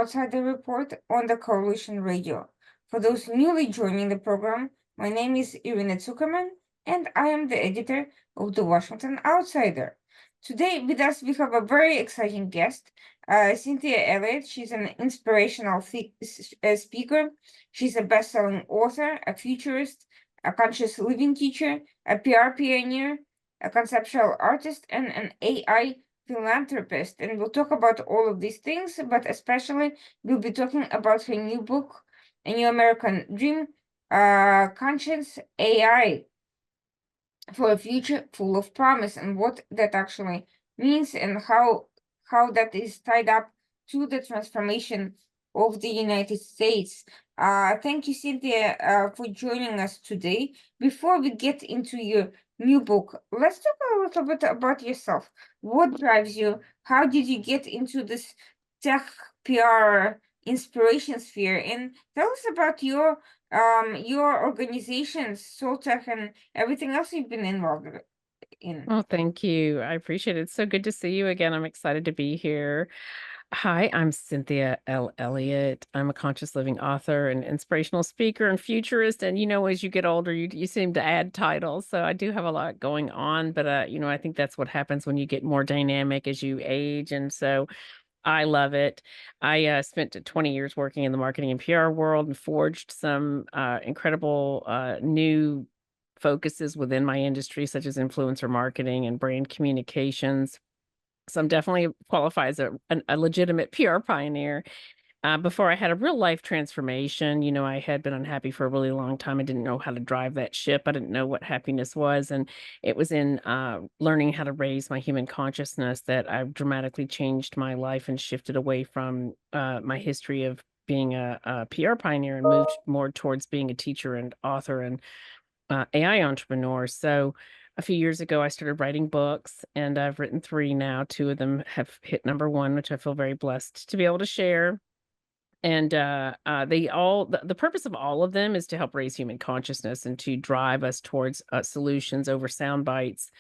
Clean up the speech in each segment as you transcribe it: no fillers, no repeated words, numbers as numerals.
Outsider Report on the Coalition Radio. For those newly joining the program, my name is Irina Zuckerman, and I am the editor of the Washington Outsider. Today with us, we have a very exciting guest, Cynthia Elliott. She's an inspirational speaker. She's a best-selling author, a futurist, a conscious living teacher, a PR pioneer, a conceptual artist, and an AI philanthropist. And we'll talk about all of these things, but especially we'll be talking about her new book, A New American Dream, Conscious AI for a Future Full of Promise, and what that actually means and how that is tied up to the transformation of the United States. Thank you, Cynthia, for joining us today. Before we get into your new book, let's talk a little bit about yourself. What drives you? How did you get into this tech PR inspiration sphere? And tell us about your organization, Soltech, and everything else you've been involved in. Oh, thank you. I appreciate it. It's so good to see you again. I'm excited to be here. Hi, I'm Cynthia L. Elliott. I'm a conscious living author and inspirational speaker and futurist. And, as you get older, you seem to add titles. So I do have a lot going on, but, I think that's what happens when you get more dynamic as you age. And so I love it. I spent 20 years working in the marketing and PR world and forged some incredible new focuses within my industry, such as influencer marketing and brand communications. So I'm definitely qualify as a legitimate PR pioneer. Before I had a real life transformation, I had been unhappy for a really long time. I didn't know how to drive that ship. I didn't know what happiness was. And it was in learning how to raise my human consciousness that I've dramatically changed my life and shifted away from my history of being a PR pioneer and moved more towards being a teacher and author and AI entrepreneur. So a few years ago, I started writing books, and I've written 3 now. 2 of them have hit #1, which I feel very blessed to be able to share. And the purpose of all of them is to help raise human consciousness and to drive us towards solutions over sound bites.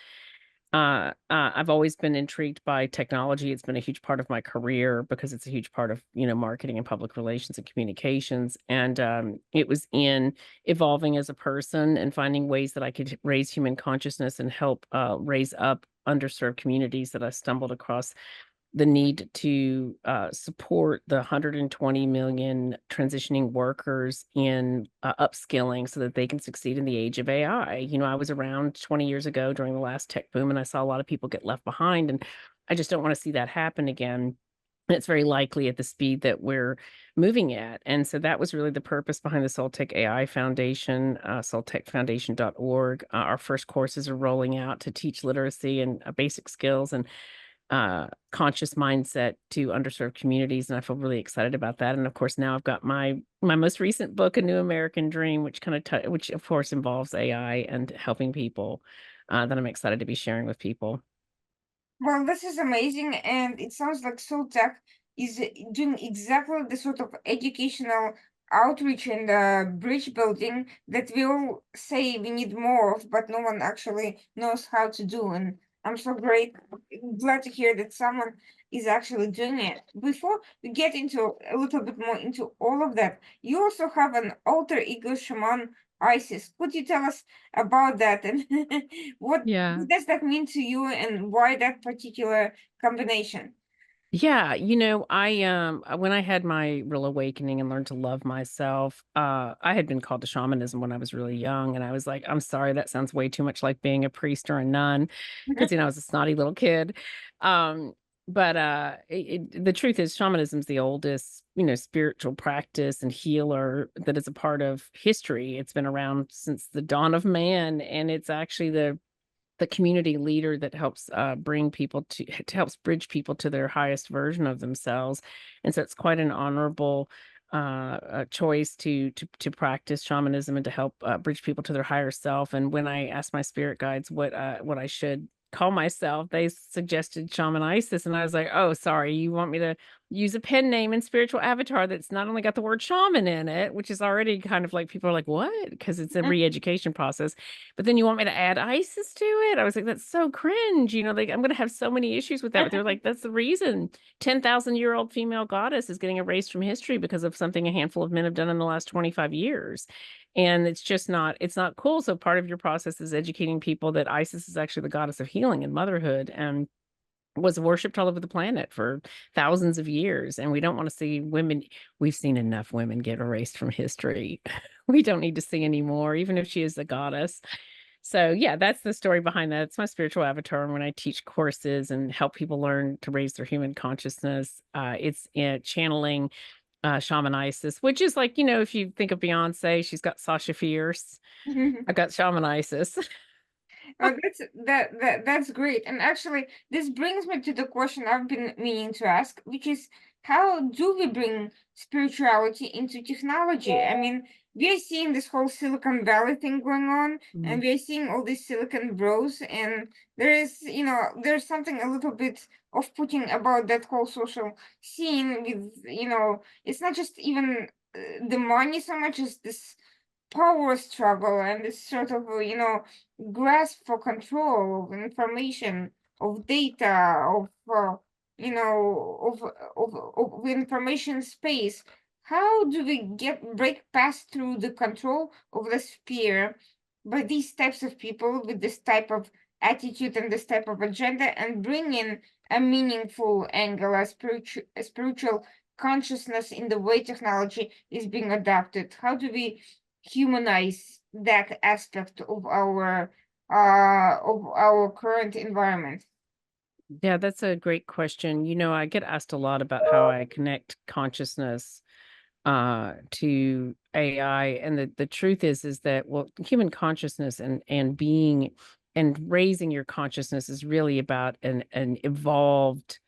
I've always been intrigued by technology. It's been a huge part of my career because it's a huge part of, marketing and public relations and communications. And it was in evolving as a person and finding ways that I could raise human consciousness and help raise up underserved communities that I stumbled across the need to support the 120 million transitioning workers in upskilling so that they can succeed in the age of AI. I was around 20 years ago during the last tech boom, and I saw a lot of people get left behind, and I just don't want to see that happen again. And it's very likely at the speed that we're moving at. And so that was really the purpose behind the Soltech AI Foundation, soltechfoundation.org. Our first courses are rolling out to teach literacy and basic skills and conscious mindset to underserved communities, and I feel really excited about that. And of course, now I've got my most recent book, A New American Dream, which which of course involves AI and helping people, that I'm excited to be sharing with people. Well, this is amazing, and it sounds like Soltech is doing exactly the sort of educational outreach and bridge building that we all say we need more of, but no one actually knows how to do. And I'm so glad to hear that someone is actually doing it. Before we get into a little bit more into all of that, you also have an alter ego shaman Isis. Could you tell us about that and Yeah. what does that mean to you and why that particular combination? Yeah, when I had my real awakening and learned to love myself, I had been called to shamanism when I was really young, and I was like, I'm sorry, that sounds way too much like being a priest or a nun, because I was a snotty little kid. Um, but the truth is, shamanism is the oldest, spiritual practice and healer that is a part of history. It's been around since the dawn of man, and it's actually the community leader that helps bring people to helps bridge people to their highest version of themselves. And so it's quite an honorable choice to practice shamanism and to help bridge people to their higher self. And when I asked my spirit guides what I should call myself, they suggested Shaman Isis, and I was like, oh, sorry, you want me to use a pen name and spiritual avatar that's not only got the word shaman in it, which is already kind of like people are like, what? Because it's a re-education process. But then you want me to add ISIS to it? I was like, that's so cringe. Like I'm gonna have so many issues with that. But they're like, that's the reason. 10,000-year-old female goddess is getting erased from history because of something a handful of men have done in the last 25 years. And it's not cool. So part of your process is educating people that Isis is actually the goddess of healing and motherhood and was worshipped all over the planet for thousands of years. And we don't want to see women. We've seen enough women get erased from history. We don't need to see any more, even if she is a goddess. So yeah, that's the story behind that. It's my spiritual avatar. And when I teach courses and help people learn to raise their human consciousness, it's channeling Shaman Isis, which is like, if you think of Beyonce, she's got Sasha Fierce. I've got Shaman Isis. Oh, that's great. And actually, this brings me to the question I've been meaning to ask, which is how do we bring spirituality into technology? I mean, we are seeing this whole Silicon Valley thing going on, and we are seeing all these Silicon Bros, and there's something a little bit off-putting about that whole social scene with, it's not just even the money so much as this power struggle and this sort of grasp for control of information, of data, of of information space. How do we break past through the control of the sphere by these types of people with this type of attitude and this type of agenda, and bring in a meaningful angle, a spiritual consciousness in the way technology is being adapted? How do we humanize that aspect of our current environment? Yeah, that's a great question. I get asked a lot about how I connect consciousness to AI. And the truth is that, well, human consciousness and being and raising your consciousness is really about an evolved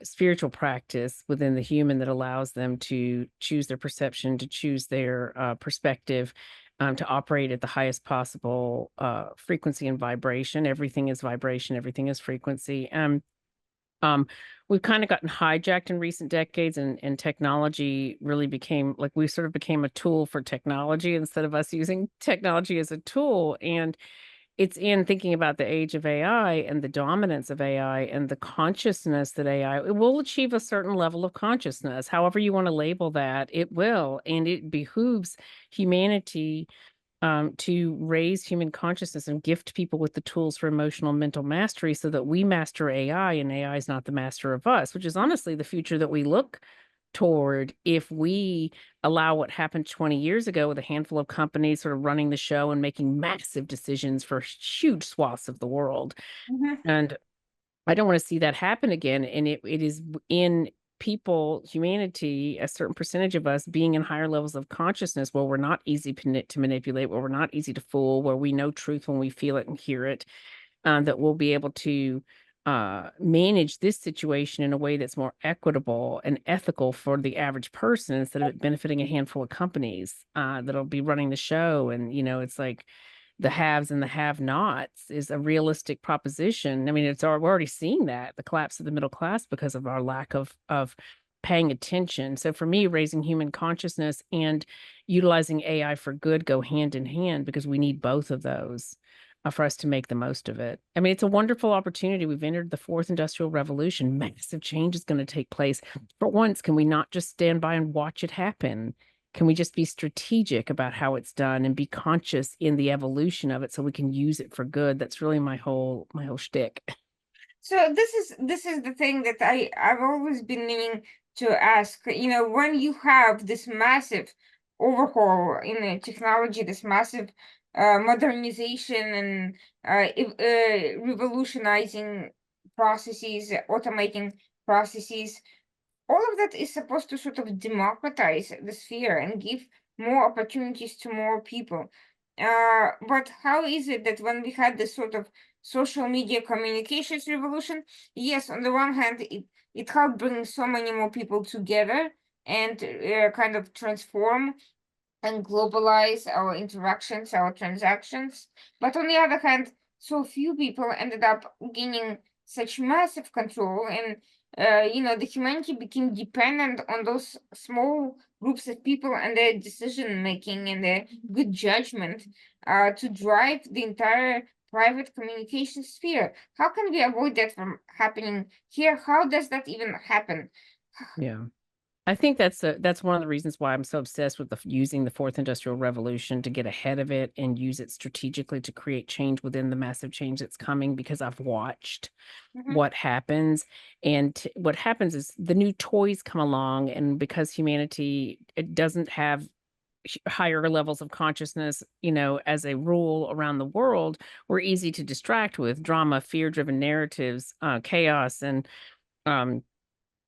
spiritual practice within the human that allows them to choose their perception, to choose their perspective, to operate at the highest possible frequency and vibration. Everything is vibration, everything is frequency. Um, we've kind of gotten hijacked in recent decades, and technology really became like we sort of became a tool for technology instead of us using technology as a tool. And it's in thinking about the age of AI and the dominance of AI and the consciousness that AI it will achieve a certain level of consciousness. However you want to label that, it will. And it behooves humanity to raise human consciousness and gift people with the tools for emotional and mental mastery so that we master AI and AI is not the master of us, which is honestly the future that we look toward if we allow what happened 20 years ago with a handful of companies sort of running the show and making massive decisions for huge swaths of the world. Mhm. And I don't want to see that happen again. And it is in people, humanity, a certain percentage of us being in higher levels of consciousness where we're not easy to manipulate, where we're not easy to fool, where we know truth when we feel it and hear it, that we'll be able to manage this situation in a way that's more equitable and ethical for the average person instead of it benefiting a handful of companies that'll be running the show. And, it's like the haves and the have-nots is a realistic proposition. I mean, we're already seeing that, the collapse of the middle class because of our lack of paying attention. So for me, raising human consciousness and utilizing AI for good go hand in hand because we need both of those for us to make the most of it. I mean, it's a wonderful opportunity. We've entered the fourth industrial revolution. Massive change is going to take place. For once, can we not just stand by and watch it happen? Can we just be strategic about how it's done and be conscious in the evolution of it so we can use it for good? That's really my whole shtick. So this is the thing that I've always been meaning to ask. When you have this massive overhaul in the technology, this massive modernization and revolutionizing processes, automating processes, all of that is supposed to sort of democratize the sphere and give more opportunities to more people. But how is it that when we had this sort of social media communications revolution, yes, on the one hand, it helped bring so many more people together and kind of transform and globalize our interactions, our transactions. But on the other hand, so few people ended up gaining such massive control, and the humanity became dependent on those small groups of people and their decision making and their good judgment to drive the entire private communication sphere. How can we avoid that from happening here? How does that even happen? Yeah. I think that's one of the reasons why I'm so obsessed with using the fourth industrial revolution to get ahead of it and use it strategically to create change within the massive change that's coming, because I've watched Mhm, what happens. And what happens is the new toys come along, and because humanity, it doesn't have higher levels of consciousness, as a rule around the world, we're easy to distract with drama, fear driven narratives, chaos, um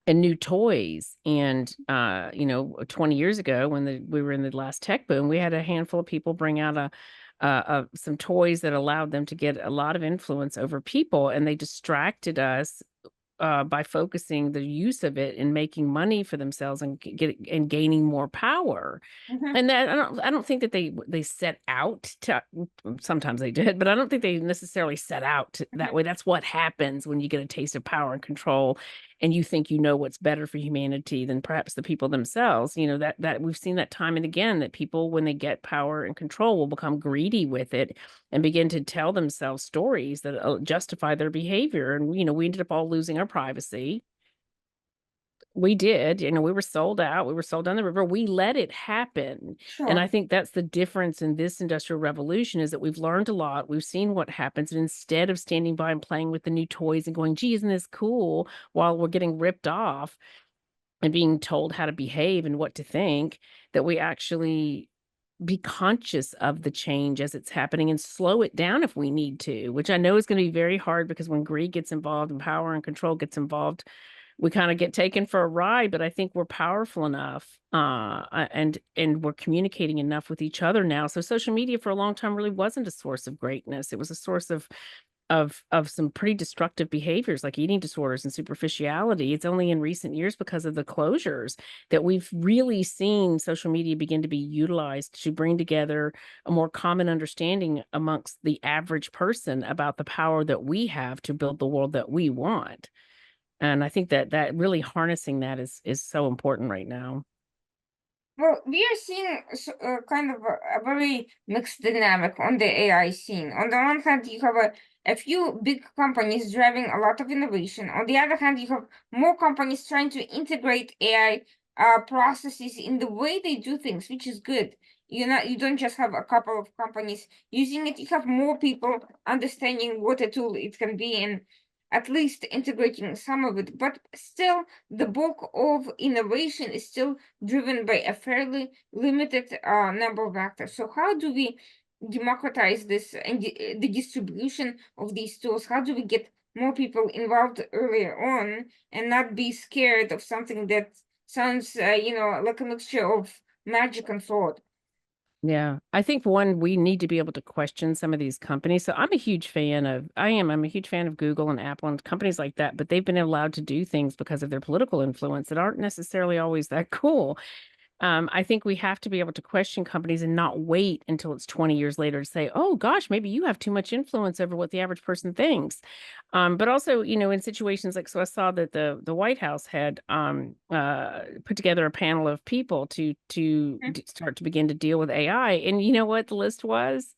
and new toys. And 20 years ago, when we were in the last tech boom, we had a handful of people bring out some toys that allowed them to get a lot of influence over people, and they distracted us by focusing the use of it and making money for themselves and and gaining more power. mhm, And that I don't think that they set out to. Sometimes they did, but I don't think they necessarily set out that mhm. way. That's what happens when you get a taste of power and control, and you think you know what's better for humanity than perhaps the people themselves. That we've seen that time and again, that people, when they get power and control, will become greedy with it and begin to tell themselves stories that justify their behavior. And we ended up all losing our privacy. We did. We were sold out. We were sold down the river. We let it happen. And I Sure. think that's the difference in this industrial revolution, is that we've learned a lot. We've seen what happens. And instead of standing by and playing with the new toys and going, gee, isn't this cool, while we're getting ripped off and being told how to behave and what to think, that we actually be conscious of the change as it's happening and slow it down if we need to, which I know is going to be very hard, because when greed gets involved and power and control gets involved, we kind of get taken for a ride. But I think we're powerful enough, and we're communicating enough with each other now. So social media for a long time really wasn't a source of greatness. It was a source of some pretty destructive behaviors like eating disorders and superficiality. It's only in recent years, because of the closures, that we've really seen social media begin to be utilized to bring together a more common understanding amongst the average person about the power that we have to build the world that we want. And I think that really harnessing that is so important right now. Well, we are seeing kind of a very mixed dynamic on the AI scene. On the one hand, you have a few big companies driving a lot of innovation. On the other hand, you have more companies trying to integrate AI processes in the way they do things, which is good. You don't just have a couple of companies using it. You have more people understanding what a tool it can be and at least integrating some of it. But still, the bulk of innovation is still driven by a fairly limited number of actors. So how do we democratize this and the distribution of these tools? How do we get more people involved earlier on and not be scared of something that sounds, like a mixture of magic and fraud? Yeah. I think, one, we need to be able to question some of these companies. So I'm a huge fan of Google and Apple and companies like that, but they've been allowed to do things because of their political influence that aren't necessarily always that cool. I think we have to be able to question companies and not wait until it's 20 years later to say, oh gosh, maybe you have too much influence over what the average person thinks. But also, in situations like, so I saw that the White House had put together a panel of people to start to begin to deal with AI. And you know what the list was?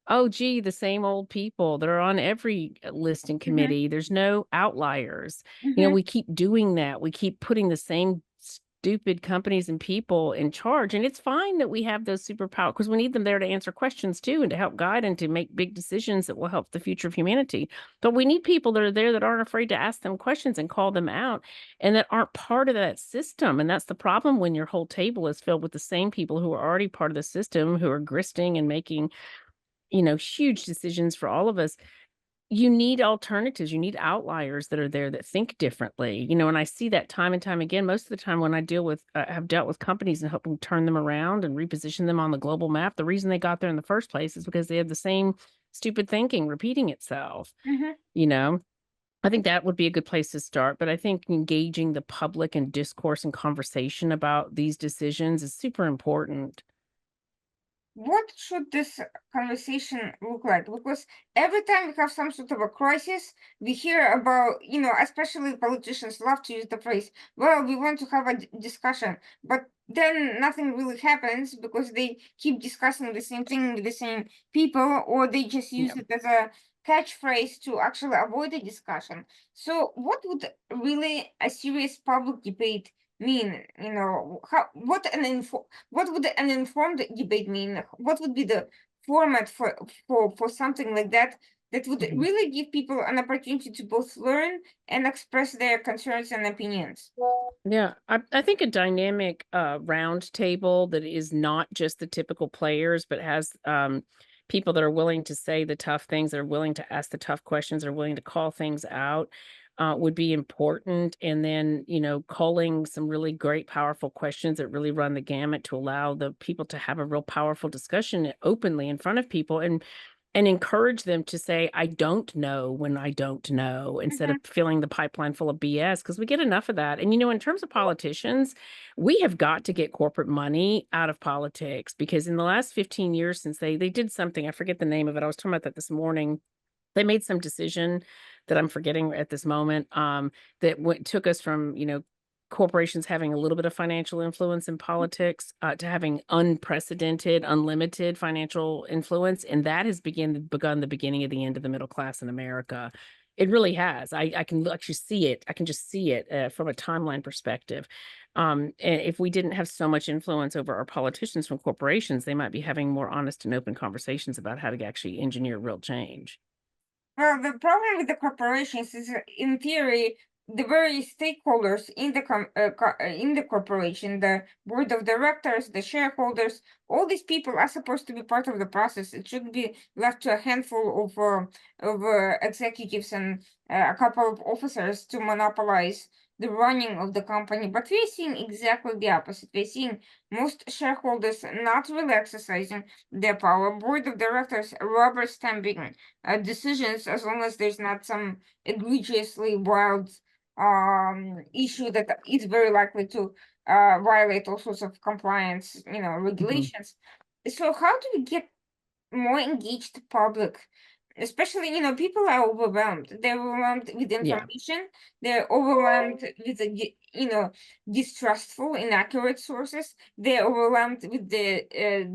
Oh, gee, the same old people that are on every listing Mm-hmm, committee. There's no outliers. mm-hmm, We keep doing that. We keep putting the same stupid companies and people in charge. And it's fine that we have those superpowers, because we need them there to answer questions too, and to help guide and to make big decisions that will help the future of humanity. But we need people that are there that aren't afraid to ask them questions and call them out, and that aren't part of that system. And that's the problem when your whole table is filled with the same people who are already part of the system, who are gristing and making huge decisions for all of us. You need alternatives. You need outliers that are there that think differently. And I see that time and time again. Most of the time when I have dealt with companies and helping turn them around and reposition them on the global map, the reason they got there in the first place is because they have the same stupid thinking repeating itself. mm-hmm. You know, I think that would be a good place to start. But I think engaging the public in discourse and conversation about these decisions is super important. what should this conversation look like? Because every time we have some sort of a crisis, we hear about, especially politicians love to use the phrase, well, we want to have a discussion, but then nothing really happens because they keep discussing the same thing with the same people, or they just use Yeah. it as a catchphrase to actually avoid a discussion. So, what would really a serious public debate mean? What would an informed debate mean? What would be the format for something like that that would Mhm. really give people an opportunity to both learn and express their concerns and opinions? Yeah, I think a dynamic round table that is not just the typical players, but has people that are willing to say the tough things, that are willing to ask the tough questions, are willing to call things out, would be important. And then, calling some really great, powerful questions that really run the gamut to allow the people to have a real powerful discussion openly in front of people. And encourage them to say, "I don't know," when I don't know, instead of Mhm, filling the pipeline full of BS, because we get enough of that. And, in terms of politicians, we have got to get corporate money out of politics, because in the last 15 years since they did something, I forget the name of it, I was talking about that this morning. They made some decision that I'm forgetting at this moment, that took us from, corporations having a little bit of financial influence in politics, to having unprecedented, unlimited financial influence, and that has begun the beginning of the end of the middle class in America. It really has. I can actually see it. I can just see it, from a timeline perspective. And if we didn't have so much influence over our politicians from corporations, they might be having more honest and open conversations about how to actually engineer real change. Well, the problem with the corporations is, in theory, the very stakeholders in in the corporation, the board of directors, the shareholders, all these people are supposed to be part of the process. It should be left to a handful of executives and a couple of officers to monopolize the running of the company. But we're seeing exactly the opposite. We're seeing most shareholders not really exercising their power. Board of directors rubber stamping decisions, as long as there's not some egregiously wild issue that is very likely to violate all sorts of compliance, Mhm. regulations. So how do we get more engaged public? Especially, people are overwhelmed. They're overwhelmed with Yeah. information. They're overwhelmed with distrustful, inaccurate sources. They're overwhelmed with the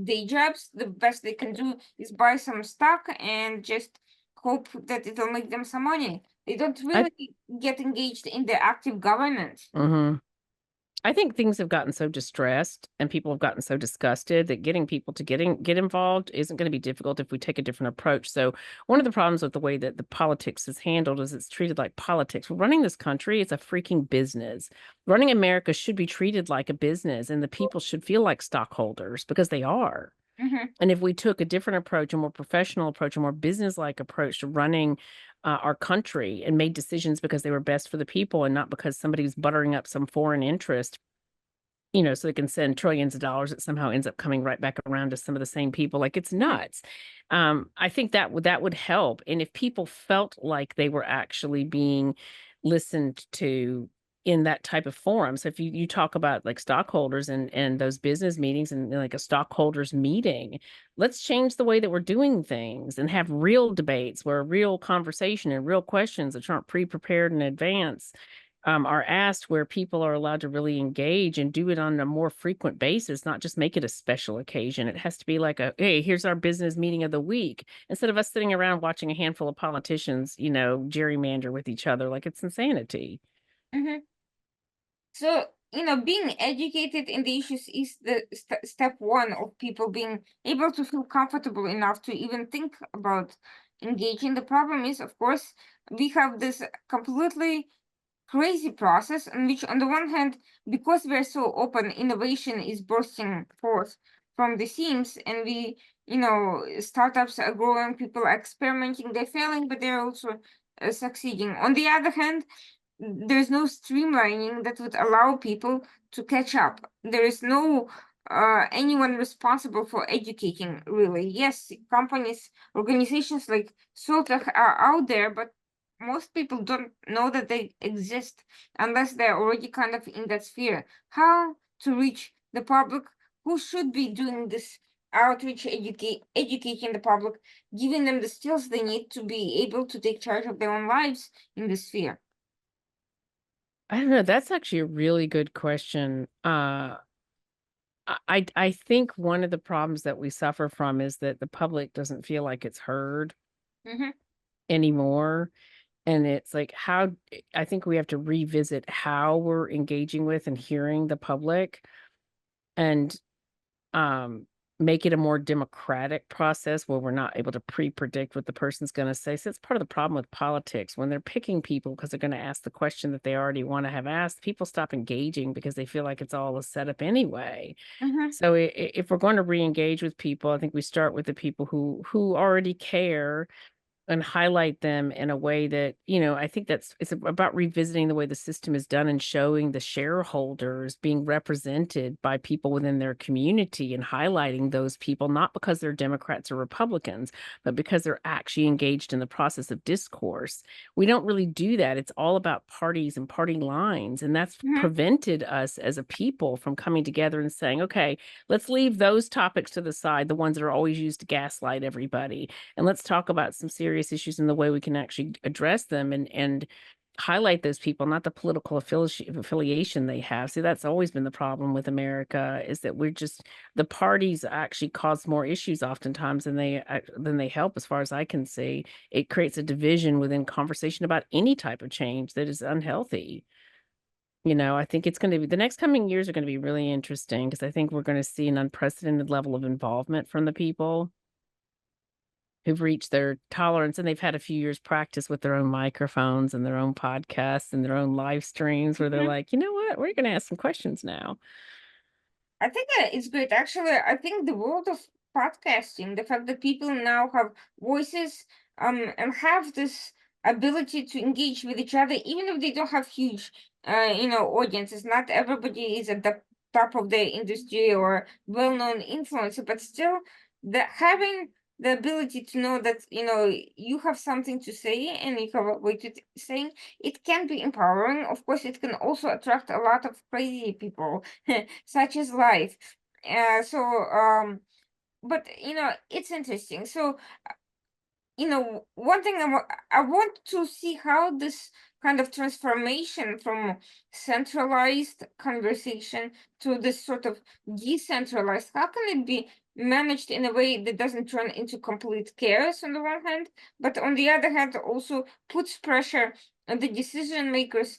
day jobs. The best they can do is buy some stock and just hope that it'll make them some money. They don't I really get engaged in the active governance. mhm. I think things have gotten so distressed and people have gotten so disgusted that getting people to get involved isn't going to be difficult if we take a different approach. So one of the problems with the way that the politics is handled is it's treated like politics. We're running this country, it's a freaking business. Running America should be treated like a business, and the people should feel like stockholders, because they are. Mhm. And if we took a different approach, a more professional approach, a more business-like approach to running our country, and made decisions because they were best for the people and not because somebody's buttering up some foreign interest, so they can send trillions of dollars that somehow ends up coming right back around to some of the same people, like, it's Mhm. nuts. I think that would help, and if people felt like they were actually being listened to in that type of forum. So if you talk about, like, stockholders and those business meetings and, like, a stockholders meeting, let's change the way that we're doing things and have real debates where real conversation and real questions that aren't pre-prepared in advance, are asked, where people are allowed to really engage and do it on a more frequent basis, not just make it a special occasion. It has to be like hey, here's our business meeting of the week, instead of us sitting around watching a handful of politicians, gerrymander with each other. Like, it's insanity. Mhm. So, being educated in the issues is the step one of people being able to feel comfortable enough to even think about engaging. The problem is, of course, we have this completely crazy process in which, on the one hand, because we're so open, innovation is bursting forth from the seams, and startups are growing, people are experimenting, they're failing, but they're also succeeding. On the other hand, there's no streamlining that would allow people to catch up. There is no anyone responsible for educating, really. Yes, companies, organizations like Soltech are out there, but most people don't know that they exist unless they're already kind of in that sphere. How to reach the public who should be doing this outreach, educating the public, giving them the skills they need to be able to take charge of their own lives in this sphere? I don't know. That's actually a really good question. I think one of the problems that we suffer from is that the public doesn't feel like it's heard Mm-hmm. anymore. And it's like I think we have to revisit how we're engaging with and hearing the public and um make it a more democratic process where we're not able to pre-predict what the person's going to say. So it's part of the problem with politics when they're picking people because they're going to ask the question that they already want to have asked. People stop engaging because they feel like it's all a setup anyway. Mm-hmm. So if we're going to re-engage with people, I think we start with the people who already care and highlight them in a way that, I think it's about revisiting the way the system is done and showing the shareholders being represented by people within their community and highlighting those people, not because they're Democrats or Republicans, but because they're actually engaged in the process of discourse. We don't really do that. It's all about parties and party lines. And that's Mm-hmm. prevented us as a people from coming together and saying, okay, let's leave those topics to the side, the ones that are always used to gaslight everybody, and let's talk about some serious issues and the way we can actually address them and highlight those people, not the political affiliation they have. See, that's always been the problem with America is that the parties actually cause more issues oftentimes than they help, as far as I can see. It creates a division within conversation about any type of change that is unhealthy. I think it's going to be the next coming years are going to be really interesting because I think we're going to see an unprecedented level of involvement from the people who've reached their tolerance, and they've had a few years practice with their own microphones and their own podcasts and their own live streams where they're Mm-hmm. like, "You know what? We're gonna ask some questions now." I think it's great. Actually, I think the world of podcasting, the fact that people now have voices, and have this ability to engage with each other, even if they don't have huge, audiences. Not everybody is at the top of the industry or well-known influencer, but still, the having the ability to know that you have something to say and you have a way to saying it can be empowering. Of course, it can also attract a lot of crazy people such as life. But it's interesting. So, one thing I want to see how this kind of transformation from centralized conversation to this sort of decentralized, how can it be managed in a way that doesn't turn into complete chaos on the one hand, but on the other hand also puts pressure on the decision makers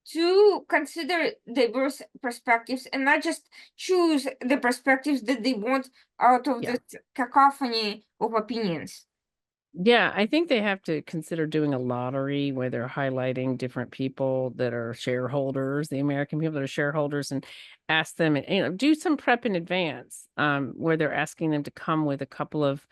to consider diverse perspectives and not just choose the perspectives that they want out of Yeah. this cacophony of opinions. Yeah, I think they have to consider doing a lottery where they're highlighting different people that are shareholders, the American people that are shareholders, and ask them and do some prep in advance, where they're asking them to come with a couple of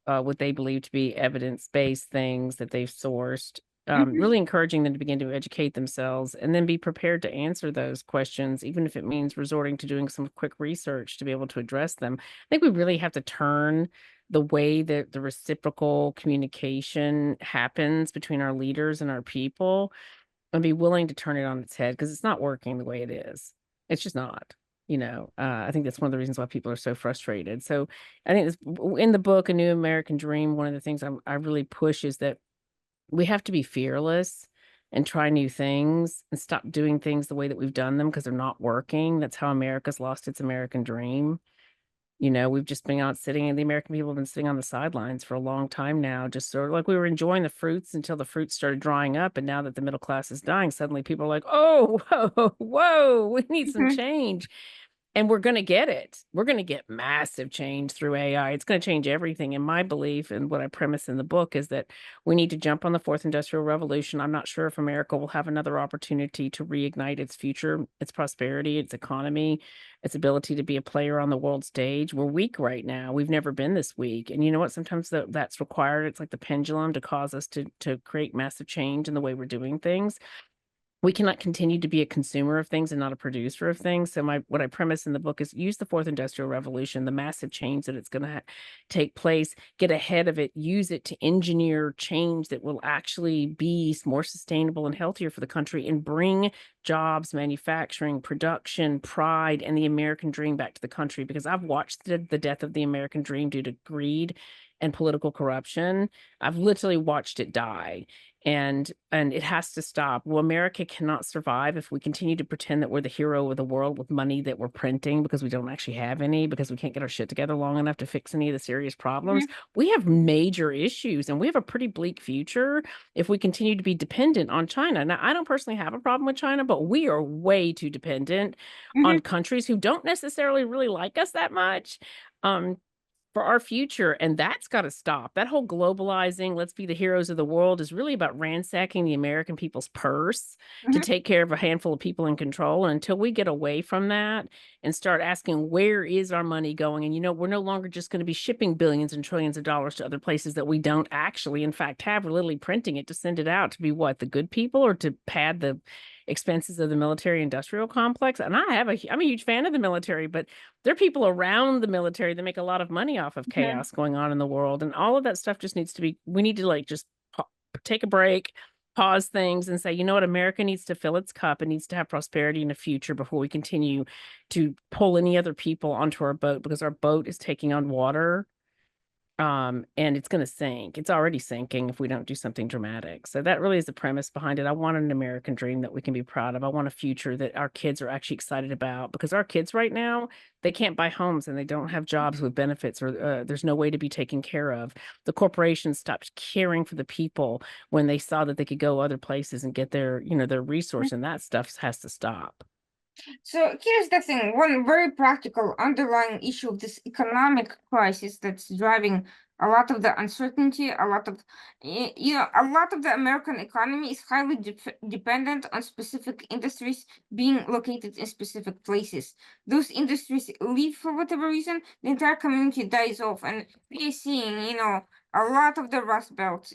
what they believe to be evidence-based things that they've sourced. Mhm. Really encouraging them to begin to educate themselves and then be prepared to answer those questions, even if it means resorting to doing some quick research to be able to address them. I think we really have to turn the way that the reciprocal communication happens between our leaders and our people and be willing to turn it on its head because it's not working the way it is. It's just not. I think that's one of the reasons why people are so frustrated. So I think in the book, A New American Dream, one of the things I really push is that we have to be fearless and try new things and stop doing things the way that we've done them because they're not working. That's how America's lost its American dream. We've just been out sitting and the American people have been sitting on the sidelines for a long time now, just sort of like we were enjoying the fruits until the fruits started drying up. And now that the middle class is dying, suddenly people are like, oh, whoa, whoa, we need some Mhm. change. And we're gonna get it. We're gonna get massive change through AI. It's gonna change everything. And my belief and what I premise in the book is that we need to jump on the fourth industrial revolution. I'm not sure if America will have another opportunity to reignite its future, its prosperity, its economy, its ability to be a player on the world stage. We're weak right now. We've never been this weak. And you know what? Sometimes that's required. It's like the pendulum to cause us to create massive change in the way we're doing things. we cannot continue to be a consumer of things and not a producer of things. So what I premise in the book is use the fourth industrial revolution, the massive change that it's going to take place, get ahead of it, use it to engineer change that will actually be more sustainable and healthier for the country, and bring jobs, manufacturing, production, pride, and the American dream back to the country. Because I've watched the death of the American dream due to greed and political corruption. I've literally watched it die. And it has to stop. Well, America cannot survive if we continue to pretend that we're the hero of the world with money that we're printing, because we don't actually have any, because we can't get our shit together long enough to fix any of the serious problems. We have major issues, and we have a pretty bleak future if we continue to be dependent on China. Now, I don't personally have a problem with China, but we are way too dependent on countries who don't necessarily really like us that much. For our future, and that's got to stop. That whole globalizing, let's be the heroes of the world, is really about ransacking the American people's purse to take care of a handful of people in control. And until we get away from that and start asking, where is our money going? And we're no longer just going to be shipping billions and trillions of dollars to other places that we don't actually, in fact, have. We're literally printing it to send it out to be what, the good people, or to pad the expenses of the military industrial complex. And I'm a huge fan of the military, but there are people around the military that make a lot of money off of chaos going on in the world. And all of that stuff just needs to be, we need to just take a break, pause things, and say, you know what, America needs to fill its cup. It needs to have prosperity in the future before we continue to pull any other people onto our boat, because our boat is taking on water. And it's going to sink. It's already sinking if we don't do something dramatic. So that really is the premise behind it. I want an American dream that we can be proud of. I want a future that our kids are actually excited about, because our kids right now, they can't buy homes and they don't have jobs with benefits, or there's no way to be taken care of. The corporations stopped caring for the people when they saw that they could go other places and get their resource, and that stuff has to stop. So here's the thing, one very practical underlying issue of this economic crisis that's driving a lot of the uncertainty, a lot of the American economy is highly dependent on specific industries being located in specific places. Those industries leave for whatever reason, the entire community dies off, and we are seeing, a lot of the Rust Belt,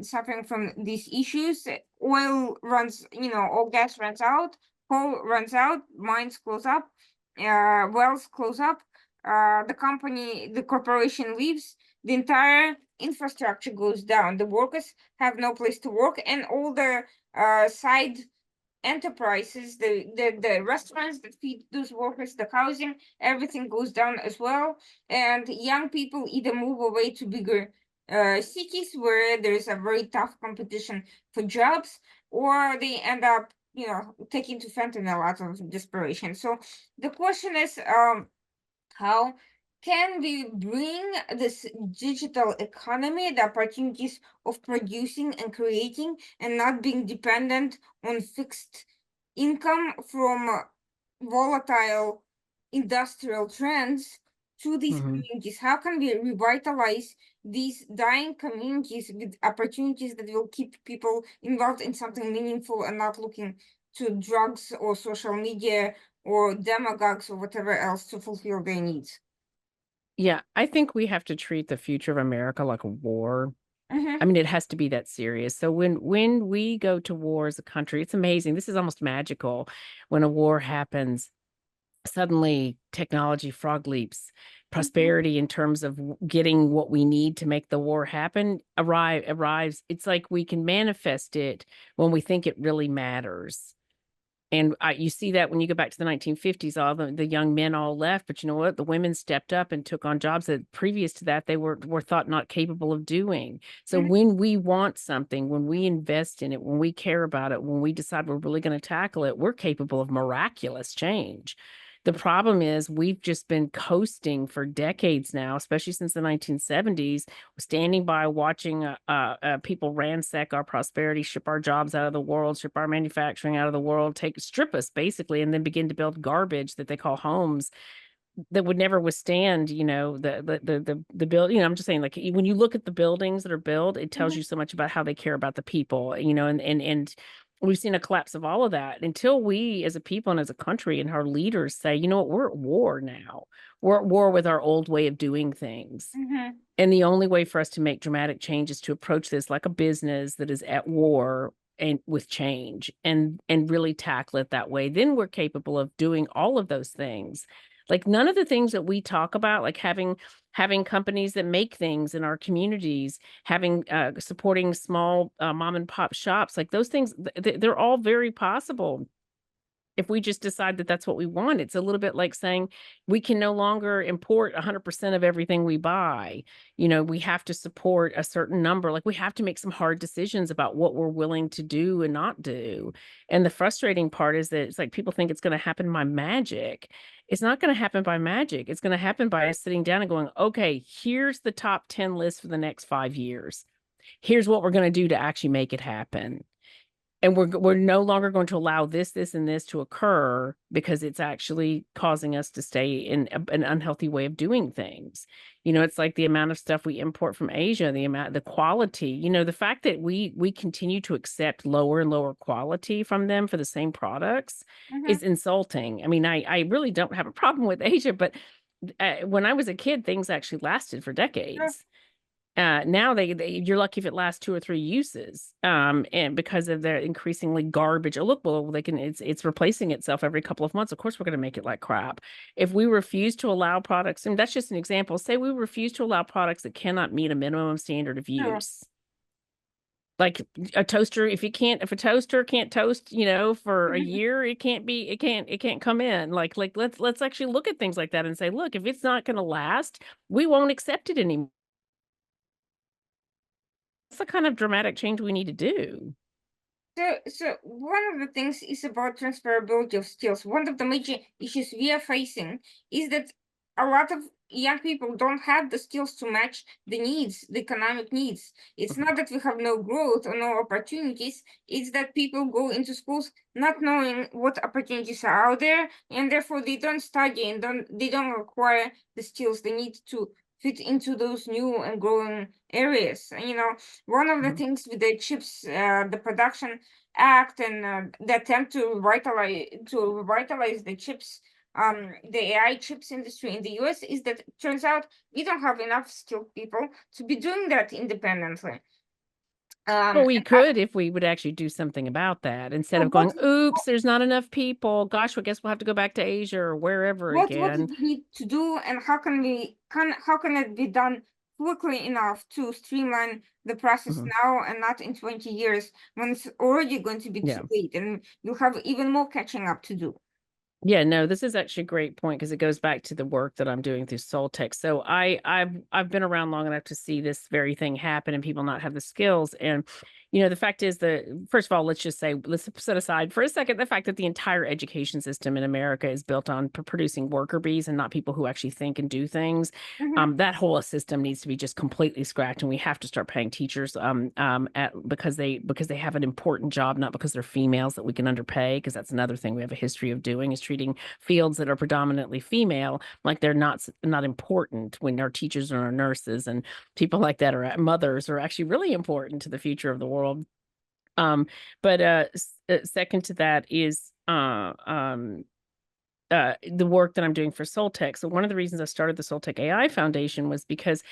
suffering from these issues. Oil runs, or gas runs out, coal runs out, mines close up, wells close up, the corporation leaves, the entire infrastructure goes down. The workers have no place to work, and all the side enterprises, the restaurants that feed those workers, the housing, everything goes down as well. And young people either move away to bigger cities where there's a very tough competition for jobs, or they end up taking to fentanyl out of desperation. So the question is, how can we bring this digital economy, the opportunities of producing and creating, and not being dependent on fixed income from volatile industrial trends, to these communities? How can we revitalize these dying communities with opportunities that will keep people involved in something meaningful and not looking to drugs or social media or demagogues or whatever else to fulfill their needs? Yeah, I think we have to treat the future of America like a war. I mean, it has to be that serious. So when we go to war as a country, it's amazing. This is almost magical. When a war happens, suddenly technology frog leaps, prosperity in terms of getting what we need to make the war happen arrives. It's like we can manifest it when we think it really matters. And you see that when you go back to the 1950s, all the young men all left, but you know what? The women stepped up and took on jobs that previous to that they were thought not capable of doing. So when we want something, when we invest in it, when we care about it, when we decide we're really going to tackle it, we're capable of miraculous change. The problem is we've just been coasting for decades now, especially since the 1970s, standing by watching people ransack our prosperity, ship our jobs out of the world, ship our manufacturing out of the world, strip us basically, and then begin to build garbage that they call homes that would never withstand, the build. I'm just saying, like, when you look at the buildings that are built, it tells you so much about how they care about the people, and we've seen a collapse of all of that until we as a people and as a country and our leaders say, you know what, we're at war now. We're at war with our old way of doing things. And the only way for us to make dramatic change is to approach this like a business that is at war and with change and really tackle it that way, then we're capable of doing all of those things. Like none of the things that we talk about, like having companies that make things in our communities, having supporting small mom and pop shops, like those things, they're all very possible if we just decide that that's what we want. It's a little bit like saying we can no longer import 100% of everything we buy. We have to support a certain number. Like we have to make some hard decisions about what we're willing to do and not do. And the frustrating part is that it's like people think it's going to happen by magic. It's not going to happen by magic. It's going to happen by us sitting down and going, okay, here's the top 10 list for the next 5 years. Here's what we're going to do to actually make it happen. And we're no longer going to allow this, and this to occur because it's actually causing us to stay in an unhealthy way of doing things. It's like the amount of stuff we import from Asia, the quality, the fact that we continue to accept lower and lower quality from them for the same products Mm-hmm. is insulting. I mean, I really don't have a problem with Asia, but when I was a kid, things actually lasted for Sure. decades. Now you're lucky if it lasts 2 or 3 uses. And because of their increasingly garbage, oh, look, well, it's replacing itself every couple of months. Of course, we're going to make it like crap. If we refuse to allow products, and that's just an example, say we refuse to allow products that cannot meet a minimum standard of Sure. use. Like a toaster, if a toaster can't toast, for a year, it can't come in. Like let's actually look at things like that and say, look, if it's not going to last, we won't accept it anymore. That's the kind of dramatic change we need to do. So one of the things is about transferability of skills. One of the major issues we are facing is that a lot of young people don't have the skills to match the needs, the economic needs. It's not that we have no growth or no opportunities, it's that people go into schools not knowing what opportunities are out there, and therefore they don't study and they don't acquire the skills they need to fit into those new and growing areas. One of the Mhm. things with the chips, the production act, and the attempt to revitalize the chips, the AI chips industry in the US, is that it turns out we don't have enough skilled people to be doing that independently. Well, Um, we could if we would actually do something about that instead so of going, oops, there's not enough people. Gosh, I guess we'll have to go back to Asia or wherever what do again. we need to do, and how can it be done quickly enough to streamline the process Mhm. now and not in 20 years when it's already going to be too Yeah. late and you'll have even more catching up to do. Yeah, no, this is actually a great point because it goes back to the work that I'm doing through Soul Tech. So I've been around long enough to see this very thing happen and people not have the skills. And the fact is that first of all, let's set aside for a second the fact that the entire education system in America is built on producing worker bees and not people who actually think and do things. Hmm. That whole system needs to be just completely scrapped, and we have to start paying teachers because they have an important job, not because they're females that we can underpay. Because that's another thing we have a history of doing is treating fields that are predominantly female like they're not important when our teachers and our nurses and people like that are mothers are actually really important to the future of the world. Um, but second to that is the work that I'm doing for Soltech. So one of the reasons I started the Soltech AI Foundation was because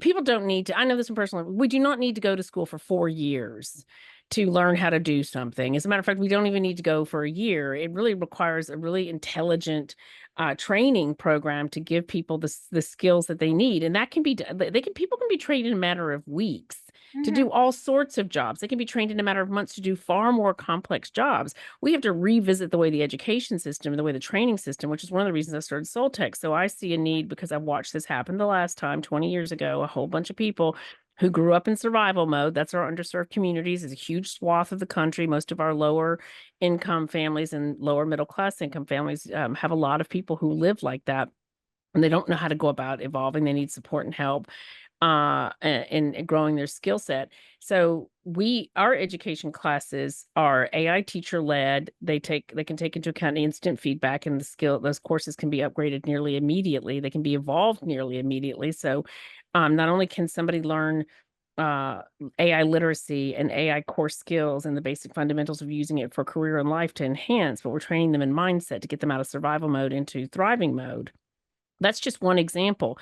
people don't need to, I know this in personal, we do not need to go to school for 4 years to learn how to do something. As a matter of fact, we don't even need to go for a year. It really requires a really intelligent training program to give people the skills that they need. And that can be, people can be trained in a matter of weeks to Hmm. do all sorts of jobs. They can be trained in a matter of months to do far more complex jobs. We have to revisit the way the education system and the way the training system, which is one of the reasons I started Soltech. So I see a need because I've watched this happen the last time 20 years ago. A whole bunch of people who grew up in survival mode, that's our underserved communities, is a huge swath of the country. Most of our lower income families and lower middle class income families have a lot of people who live like that. And they don't know how to go about evolving. They need support and help in growing their skill set. So our education classes are AI teacher led. They can take into account instant feedback, and those courses can be upgraded nearly immediately. They can be evolved nearly immediately. So not only can somebody learn uh AI literacy and AI core skills and the basic fundamentals of using it for career and life to enhance, but we're training them in mindset to get them out of survival mode into thriving mode. That's just one example.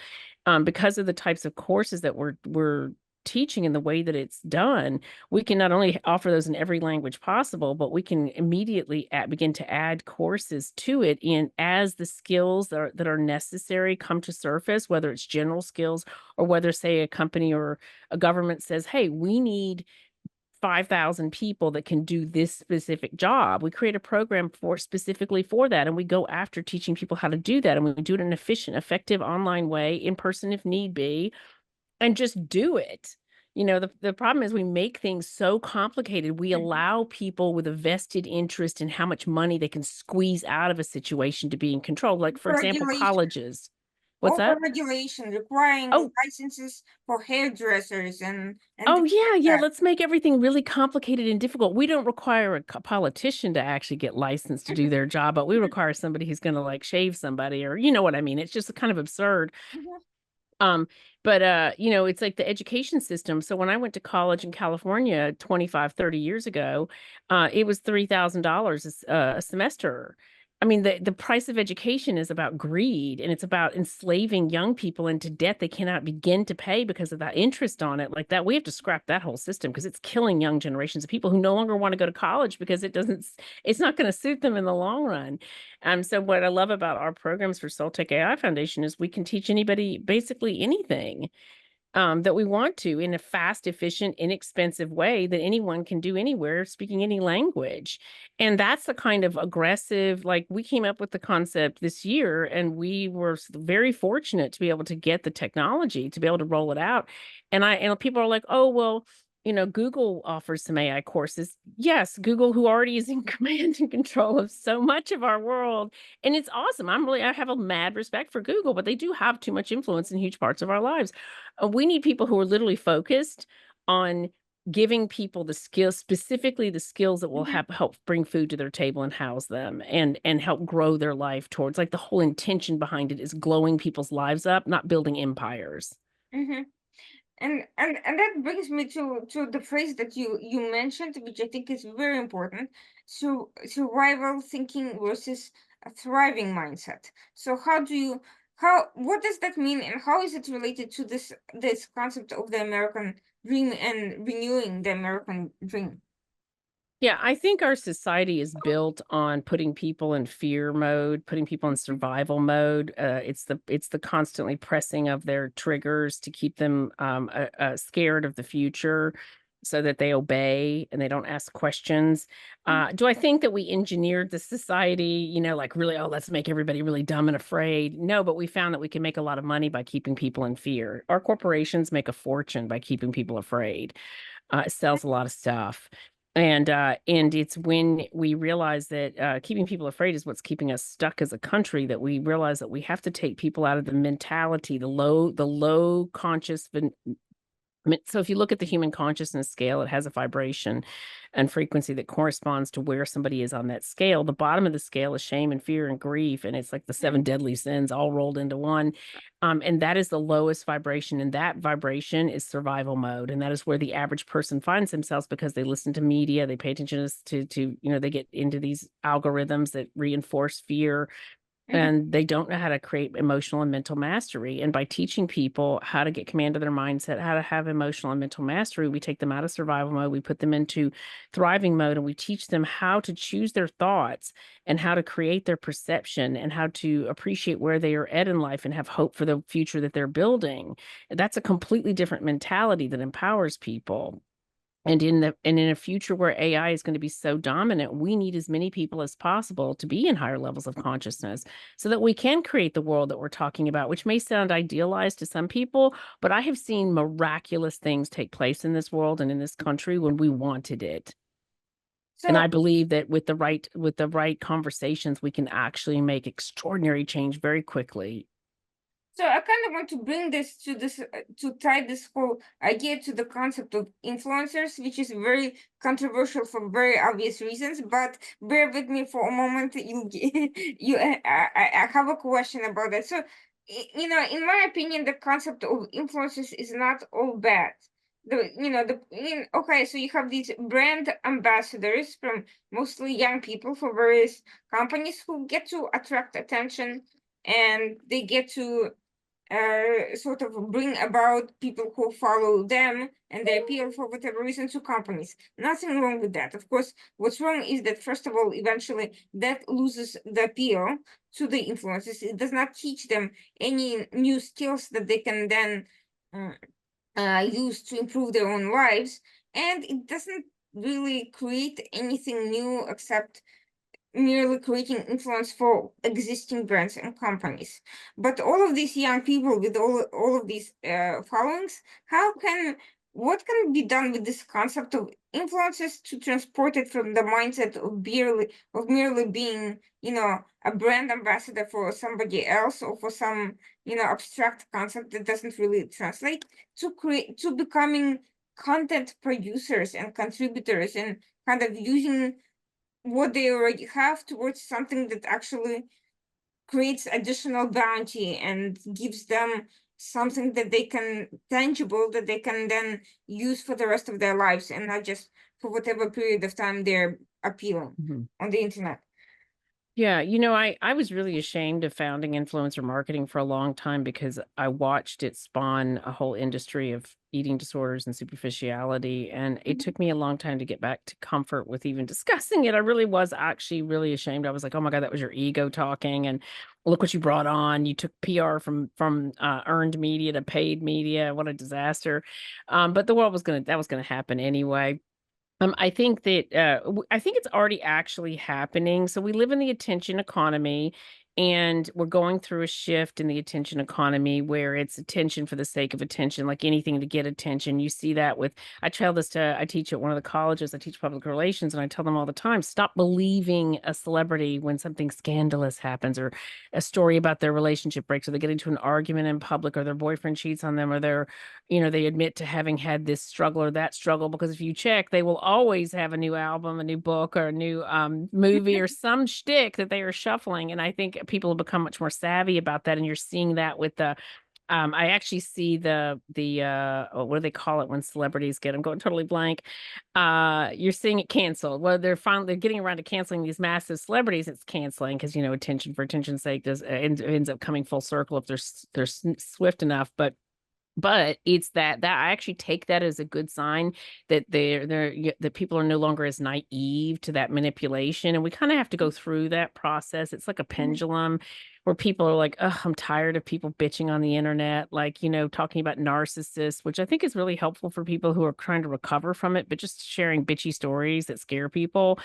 Because of the types of courses that we're teaching and the way that it's done, we can not only offer those in every language possible, but we can immediately begin to add courses to it in as the skills that are necessary come to surface, whether it's general skills or whether, say, a company or a government says, hey, we need 5,000 people that can do this specific job. We create a program for specifically for that, and we go after teaching people how to do that, and we do it in an efficient, effective online way, in person if need be, and just do it. The problem is we make things so complicated. We allow people with a vested interest in how much money they can squeeze out of a situation to be in control. Like, for example, Regulation, colleges. What's that? over-regulation, requiring Oh, licenses for hairdressers and oh, things yeah, like yeah, that. let's make everything really complicated and difficult. We don't require a politician to actually get licensed to do their job, but we require somebody who's gonna, like, shave somebody, or you know what I mean? It's just kind of absurd. Mhm, Um, it's like the education system. So when I went to college in California 25, 30 years ago, it was $3,000 a semester. I mean, the price of education is about greed, and it's about enslaving young people into debt they cannot begin to pay because of that interest on it. Like that, we have to scrap that whole system because it's killing young generations of people who no longer want to go to college because it's not going to suit them in the long run. So what I love about our programs for Soul Tech AI Foundation is we can teach anybody basically anything that we want to in a fast, efficient, inexpensive way that anyone can do anywhere, speaking any language. And that's the kind of aggressive, like we came up with the concept this year, and we were very fortunate to be able to get the technology to be able to roll it out. And people are like, oh, well, Google offers some AI courses. Yes, Google, who already is in command and control of so much of our world. And it's awesome. I have a mad respect for Google, but they do have too much influence in huge parts of our lives. We need people who are literally focused on giving people the skills, specifically the skills that will mhm, help bring food to their table and house them, and help grow their life towards, like, the whole intention behind it is glowing people's lives up, not building empires. mhm. And that brings me to the phrase that you mentioned, which I think is very important. So survival thinking versus a thriving mindset. So how what does that mean, and how is it related to this concept of the American dream and renewing the American dream? Yeah, I think our society is built on putting people in fear mode, putting people in survival mode. It's the constantly pressing of their triggers to keep them scared of the future, so that they obey and they don't ask questions. Do I think that we engineered the society? Like, really? Oh, let's make everybody really dumb and afraid. No, but we found that we can make a lot of money by keeping people in fear. Our corporations make a fortune by keeping people afraid. It sells a lot of stuff. And it's when we realize that keeping people afraid is what's keeping us stuck as a country, that we realize that we have to take people out of the mentality, the low conscious. So if you look at the human consciousness scale, it has a vibration and frequency that corresponds to where somebody is on that scale. The bottom of the scale is shame and fear and grief, and it's like the seven deadly sins all rolled into one. And that is the lowest vibration, and that vibration is survival mode, and that is where the average person finds themselves because they listen to media, they pay attention to they get into these algorithms that reinforce fear, Mhm. and they don't know how to create emotional and mental mastery. And by teaching people how to get command of their mindset, how to have emotional and mental mastery, we take them out of survival mode, we put them into thriving mode, and we teach them how to choose their thoughts and how to create their perception and how to appreciate where they are at in life and have hope for the future that they're building. That's a completely different mentality that empowers people. And in a future where AI is going to be so dominant, we need as many people as possible to be in higher levels of consciousness so that we can create the world that we're talking about, which may sound idealized to some people, but I have seen miraculous things take place in this world and in this country when we wanted it. And So I believe that with the right conversations, we can actually make extraordinary change very quickly. So I kind of want to bring this to tie this whole idea to the concept of influencers, which is very controversial for very obvious reasons. But bear with me for a moment. I have a question about that. So, in my opinion, the concept of influencers is not all bad. Okay, so you have these brand ambassadors from mostly young people for various companies who get to attract attention, and they get to sort of bring about people who follow them and they appeal for whatever reason to companies. Nothing wrong with that. Of course, what's wrong is that, first of all, eventually that loses the appeal to the influencers. It does not teach them any new skills that they can then use to improve their own lives. And it doesn't really create anything new except merely creating influence for existing brands and companies. But all of these young people with all of these followings, what can be done with this concept of influencers to transport it from the mindset of merely being, a brand ambassador for somebody else or for some, abstract concept that doesn't really translate to becoming content producers and contributors and kind of using what they already have towards something that actually creates additional bounty and gives them something that they can tangible that they can then use for the rest of their lives and not just for whatever period of time they're appealing on the internet. Yeah, I was really ashamed of founding influencer marketing for a long time because I watched it spawn a whole industry of eating disorders and superficiality. And it took me a long time to get back to comfort with even discussing it. I really was actually really ashamed. I was like, oh my God, that was your ego talking. And look what you brought on. You took PR from earned media to paid media. What a disaster. But the world that was gonna happen anyway. I think that I think it's already actually happening. So we live in the attention economy, and we're going through a shift in the attention economy where it's attention for the sake of attention, like anything to get attention. You see that with I teach at one of the colleges, I teach public relations, and I tell them all the time, stop believing a celebrity when something scandalous happens or a story about their relationship breaks or they get into an argument in public or their boyfriend cheats on them or they admit to having had this struggle or that struggle, because if you check, they will always have a new album, a new book, or a new movie or some shtick that they are shuffling. And I think people have become much more savvy about that. And you're seeing that with the I actually see what do they call it when celebrities get, I'm going totally blank. You're seeing it canceled. Well, they're getting around to canceling these massive celebrities. It's canceling because, attention for attention's sake ends up coming full circle if they're swift enough. But it's that I actually take that as a good sign that that people are no longer as naive to that manipulation, and we kind of have to go through that process. It's like a pendulum where people are like, "Oh, I'm tired of people bitching on the internet," like, talking about narcissists, which I think is really helpful for people who are trying to recover from it, but just sharing bitchy stories that scare people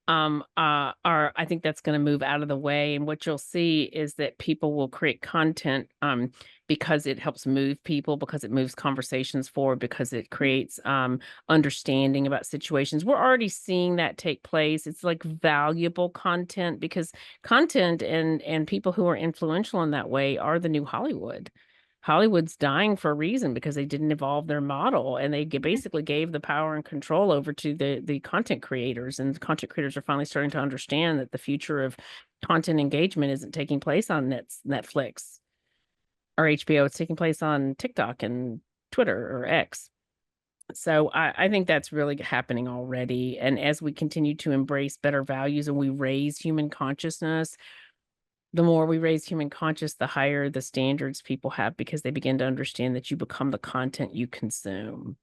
are I think that's going to move out of the way. And what you'll see is that people will create content because it helps move people, because it moves conversations forward, because it creates understanding about situations. We're already seeing that take place. It's like valuable content, because content and people who are influential in that way are the new Hollywood. Hollywood's dying for a reason because they didn't evolve their model, and they basically gave the power and control over to the content creators, and the content creators are finally starting to understand that the future of content engagement isn't taking place on Netflix or HBO. It's taking place on TikTok and Twitter or X. So I think that's really happening already. And as we continue to embrace better values and we raise human consciousness, the more we raise human conscious, the higher the standards people have, because they begin to understand that you become the content you consume.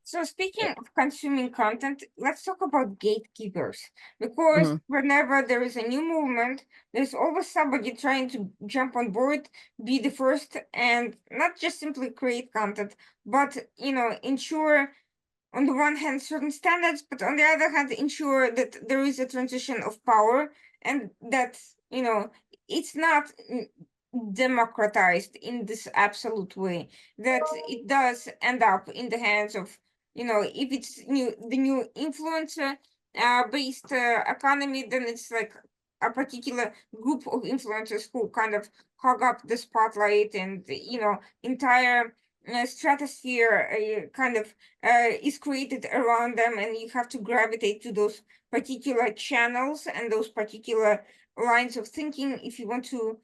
So speaking Eh, of consuming content, let's talk about gatekeepers. Because mhm. whenever there is a new movement, there's always somebody trying to jump on board, be the first, and not just simply create content, but ensure on the one hand certain standards, but on the other hand ensure that there is a transition of power and that it's not democratized in this absolute way, that it does end up in the hands of if it's the new influencer based economy, then it's like a particular group of influencers who kind of hog up the spotlight and entire stratosphere kind of is created around them, and you have to gravitate to those particular channels and those particular lines of thinking if you want to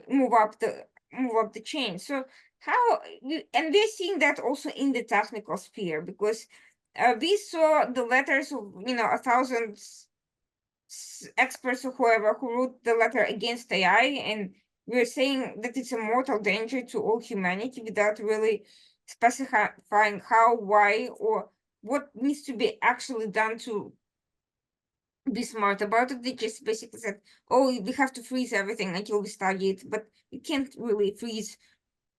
move up the chain. So and we're seeing that also in the technical sphere, because we saw the letters of 1,000 experts or whoever who wrote the letter against AI, and we're saying that it's a mortal danger to all humanity without really specifying how, why, or what needs to be actually done to be smart about it. They just basically said, oh, we have to freeze everything until we study it, but you can't really freeze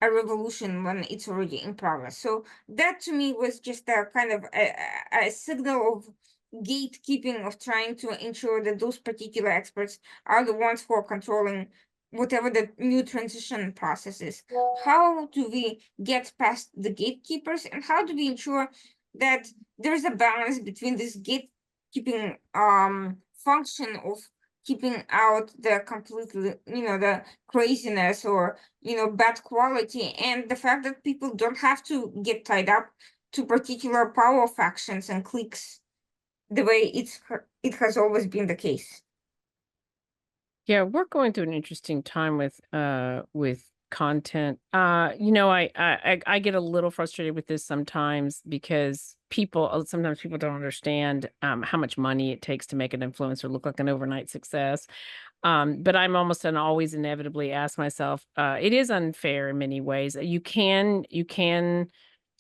a revolution when it's already in progress. So that to me was just a kind of a signal of gatekeeping, of trying to ensure that those particular experts are the ones who are controlling whatever the new transition process is. How do we get past the gatekeepers, and how do we ensure that there's a balance between this gatekeeping function of keeping out the completely, the craziness or bad quality, and the fact that people don't have to get tied up to particular power factions and cliques the way it has always been the case. Yeah, we're going through an interesting time with content. I get a little frustrated with this sometimes because sometimes people don't understand how much money it takes to make an influencer look like an overnight success. But I'm almost and always inevitably ask myself, it is unfair in many ways. You can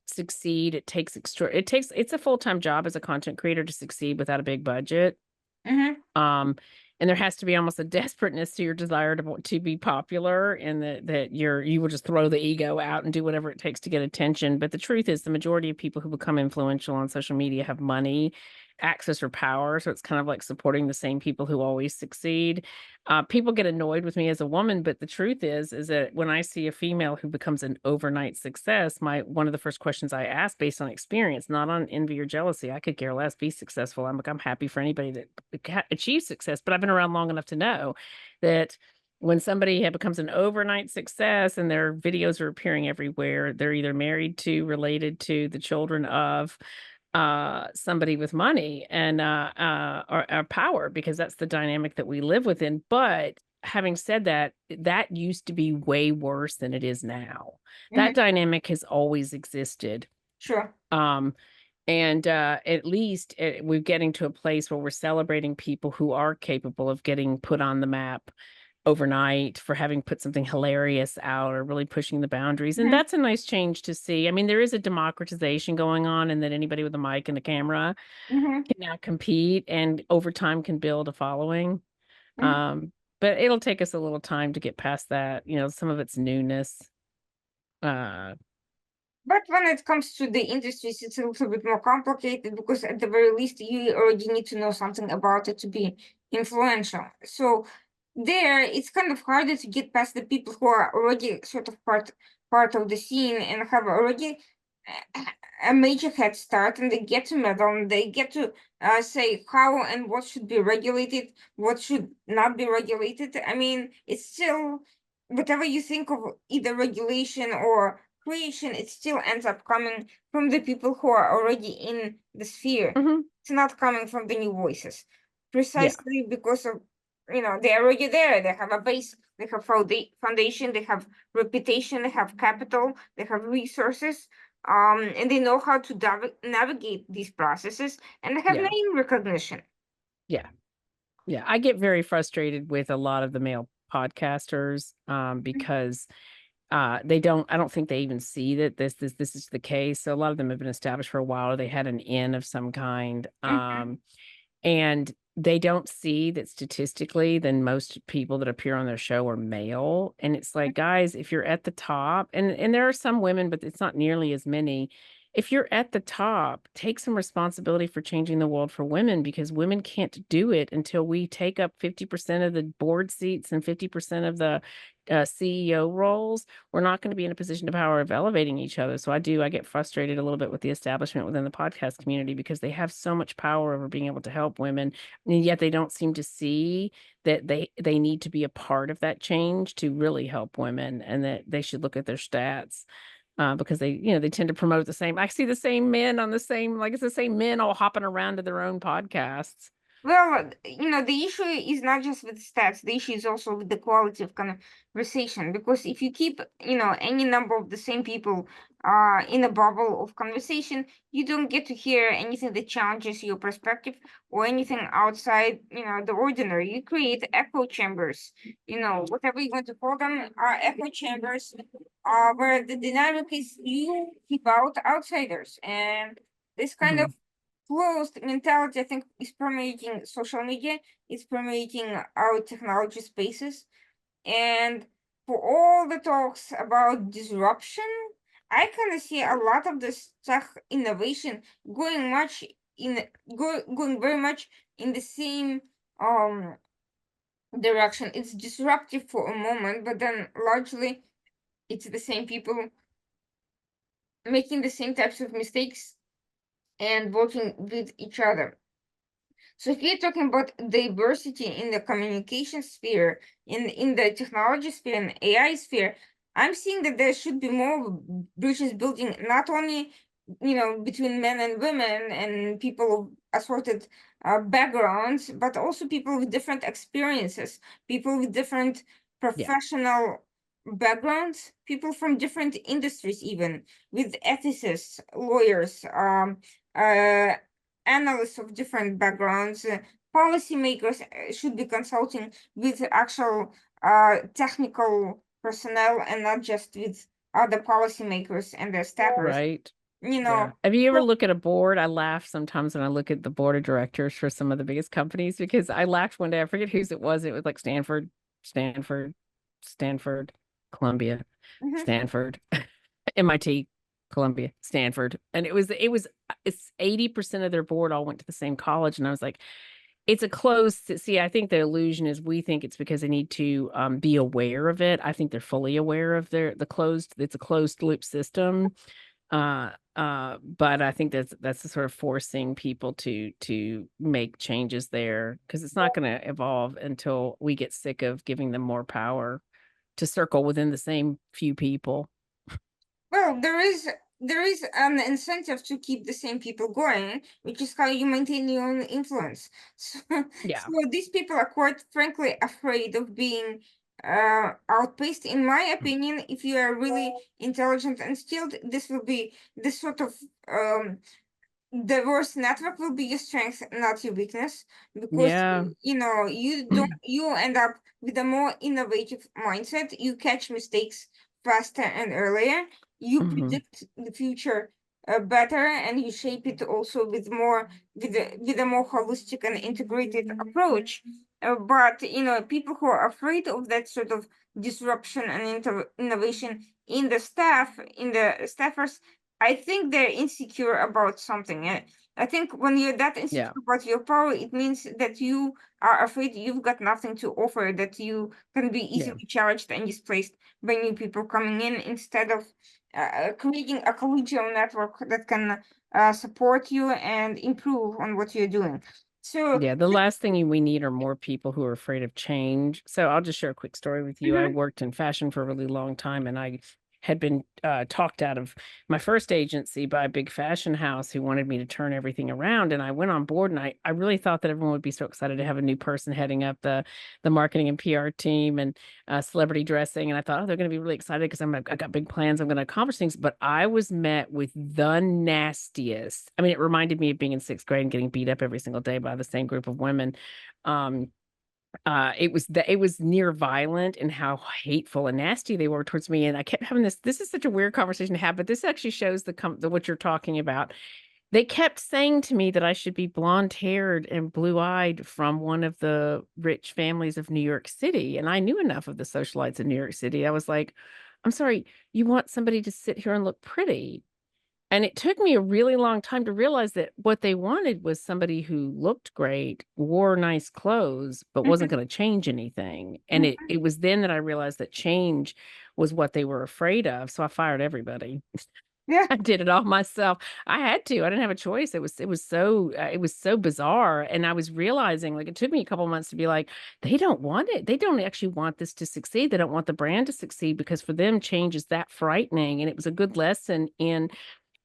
succeed. It's a full-time job as a content creator to succeed without a big budget. Mm-hmm. Um, and there has to be almost a desperateness to your desire to be popular, and that you will just throw the ego out and do whatever it takes to get attention. But the truth is, the majority of people who become influential on social media have money, access, or power. So it's kind of like supporting the same people who always succeed. People get annoyed with me as a woman, but the truth is that when I see a female who becomes an overnight success, one of the first questions I ask, based on experience, not on envy or jealousy, I could care less, be successful. I'm happy for anybody that achieves success, but I've been around long enough to know that when somebody becomes an overnight success and their videos are appearing everywhere, they're either married to, related to, the children of somebody with money and or power, because that's the dynamic that we live within. But having said that, that used to be way worse than it is now. That Mm-hmm. dynamic has always existed. Sure. um and at least we're getting to a place where we're celebrating people who are capable of getting put on the map overnight for having put something hilarious out or really pushing the boundaries. And Mm-hmm. that's a nice change to see. I mean, there is a democratization going on, and that anybody with a mic and a camera Mm-hmm. can now compete and over time can build a following. Mm-hmm. But it'll take us a little time to get past that. Some of it's newness. Uh, But when it comes to the industries, it's a little bit more complicated because at the very least, you already need to know something about it to be influential. So there, it's kind of harder to get past the people who are already sort of part of the scene and have already a major head start, and they get to meddle, and they get to say how and what should be regulated, what should not be regulated. I mean, it's still whatever you think of either regulation or creation, it still ends up coming from the people who are already in the sphere. mhm. It's not coming from the new voices, Yeah, precisely because of, they're already there. They have a base, they have foundation, they have reputation, they have capital, they have resources, and they know how to navigate these processes, and they have yeah, name recognition. yeah. Yeah, I get very frustrated with a lot of the male podcasters, because I don't think they even see that this is the case. So a lot of them have been established for a while, or they had an in of some kind. Mhm, And they don't see that statistically, then most people that appear on their show are male. And it's like, guys, if you're at the top, and there are some women, but it's not nearly as many. If you're at the top, take some responsibility for changing the world for women, because women can't do it until we take up 50% of the board seats and 50% of the CEO roles. We're not going to be in a position of power of elevating each other. So I get frustrated a little bit with the establishment within the podcast community, because they have so much power over being able to help women, and yet they don't seem to see that they need to be a part of that change to really help women, and that they should look at their stats. Because they tend to promote the same. I see the same men on the same, like it's the same men all hopping around to their own podcasts. Well, the issue is not just with stats. The issue is also with the quality of conversation. Because if you keep, any number of the same people in a bubble of conversation, you don't get to hear anything that challenges your perspective or anything outside, the ordinary. You create echo chambers, whatever you want to call them, are echo chambers, where the dynamic is you keep out outsiders. And this kind of Mhm. closed mentality, I think, is permeating social media, is permeating our technology spaces. And for all the talks about disruption, I kind of see a lot of this tech innovation going much in going very much in the same um direction. It's disruptive for a moment, but then largely it's the same people making the same types of mistakes and working with each other. So if you're talking about diversity in the communication sphere, in the technology sphere and AI sphere, I'm seeing that there should be more bridges building, not only between men and women and people of assorted backgrounds, but also people with different experiences, people with different Yeah. professional backgrounds, people from different industries, even with ethicists, lawyers, uh, analysts of different backgrounds, policymakers should be consulting with actual technical personnel and not just with other policymakers and their staffers. Right. You Yeah. know, Have you ever so, look at a board? I laugh sometimes when I look at the board of directors for some of the biggest companies because I laughed one day. I forget whose it was. It was like Stanford, Stanford, Columbia, mhm. Stanford, MIT, Columbia, Stanford. And it's 80% of their board all went to the same college. And I was like, it's a closed, see, I think the illusion is we think it's because they need to be aware of it. I think they're fully aware of it's a closed loop system. But I think that's the sort of forcing people to make changes there because it's not going to evolve until we get sick of giving them more power to circle within the same few people. Well, there is an incentive to keep the same people going, which is how you maintain your own influence. So, Yeah. so these people are quite frankly afraid of being outpaced. In my opinion, if you are really intelligent and skilled, this will be this sort of um diverse network will be your strength, not your weakness, because Yeah. you end up with a more innovative mindset. You catch mistakes faster and earlier. You Hmm. predict the future better, and you shape it also with a more holistic and integrated approach. But people who are afraid of that sort of disruption and innovation in the staffers, I think they're insecure about something. I think when you're that insecure Yeah. about your power, it means that you are afraid you've got nothing to offer, that you can be Yeah. easily challenged and displaced by new people coming in instead of creating a collegial network that can support you and improve on what you're doing. So, Yeah, the last thing we need are more people who are afraid of change. So I'll just share a quick story with you. I mhm, worked in fashion for a really long time, and I had been talked out of my first agency by a big fashion house who wanted me to turn everything around. And I went on board, and I really thought that everyone would be so excited to have a new person heading up the marketing and PR team and celebrity dressing. And I thought, oh, they're going to be really excited because I got big plans. I'm going to accomplish things. But I was met with the nastiest. I mean, it reminded me of being in sixth grade and getting beat up every single day by the same group of women. Um, it was near violent and how hateful and nasty they were towards me. And I kept having this is such a weird conversation to have, but this actually shows the what you're talking about. They kept saying to me that I should be blonde haired and blue eyed from one of the rich families of New York City. And I knew enough of the socialites in New York City. I was like, I'm sorry, you want somebody to sit here and look pretty. And it took me a really long time to realize that what they wanted was somebody who looked great, wore nice clothes, but wasn't mhm, going to change anything. And mhm. it was then that I realized that change was what they were afraid of. So I fired everybody. Yeah, I did it all myself. I had to. I didn't have a choice. It was so bizarre, and I was realizing like it took me a couple months to be like, they don't want it. They don't actually want this to succeed. They don't want the brand to succeed because for them change is that frightening. And it was a good lesson in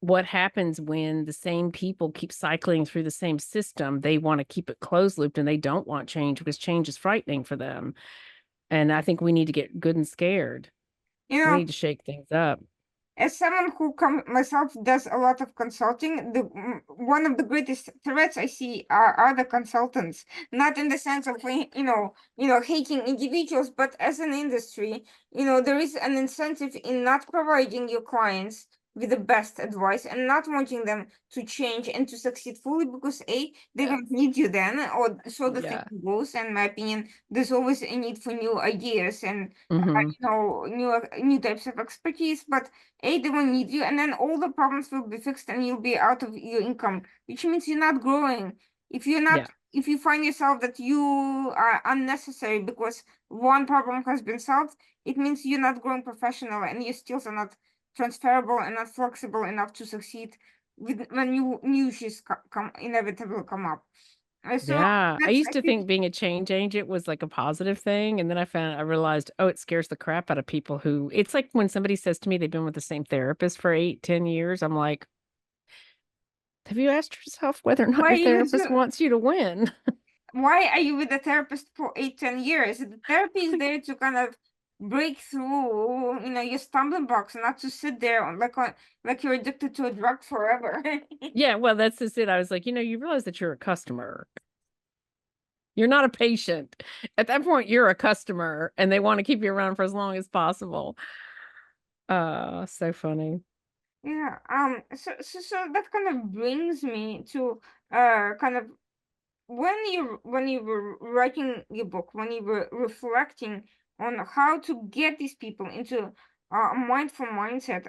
what happens when the same people keep cycling through the same system. They want to keep it closed looped and they don't want change because change is frightening for them. And I think we need to get good and scared. You We know, need to shake things up. as someone who myself does a lot of consulting, one of the greatest threats I see are the consultants, not in the sense of hating individuals, but as an industry, there is an incentive in not providing your clients with the best advice and not wanting them to change and to succeed fully because they Yeah. don't need you then, or so the thing Yeah. goes. And in my opinion, there's always a need for new ideas and Hmm. new types of expertise, but they won't need you, and then all the problems will be fixed, and you'll be out of your income, which means you're not growing. Yeah. If you find yourself that you are unnecessary because one problem has been solved, it means you're not growing professional, and your skills are not transferable and not flexible enough to succeed when new issues inevitably come up. So Yeah. I that's used I to think think being a change agent was like a positive thing. And then I realized, oh, it scares the crap out of people who it's like when somebody says to me they've been with the same therapist for 8, 10 years. I'm like, have you asked yourself whether or not why your you therapist wants you to win? why are you with a therapist for 8, 10 years? The therapy is there to kind of break through, your stumbling blocks, not to sit there like you're addicted to a drug forever. Yeah, well, that's just it. I was like, you realize that you're a customer. You're not a patient. At that point, you're a customer and they want to keep you around for as long as possible. So funny. Yeah. So that kind of brings me to kind of when you were writing your book, when you were reflecting on how to get these people into a mindful mindset,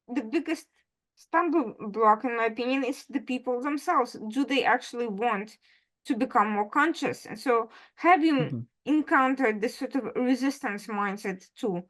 the biggest stumbling block, in my opinion, is the people themselves. Do they actually want to become more conscious? And so, have you Mhm. encountered this sort of resistance mindset to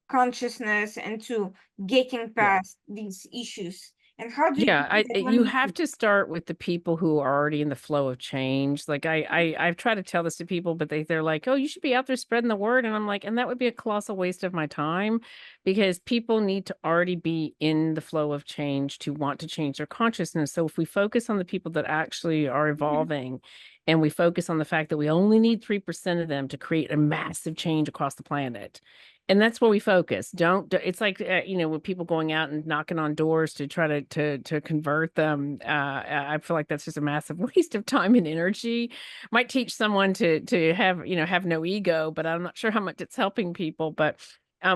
consciousness and to getting Yeah. past these issues? And how do you Yeah, do that when you you have do? to start with the people who are already in the flow of change. Like I've tried to tell this to people, but they're like, "Oh, you should be out there spreading the word." And I'm like, "And that would be a colossal waste of my time because people need to already be in the flow of change to want to change their consciousness." So if we focus on the people that actually are Mhm. evolving and we focus on the fact that we only need 3% of them to create a massive change across the planet, and that's where we focus. It's like with people going out and knocking on doors to try to convert them. I feel like that's just a massive waste of time and energy. Might teach someone to have no ego, but I'm not sure how much it's helping people. But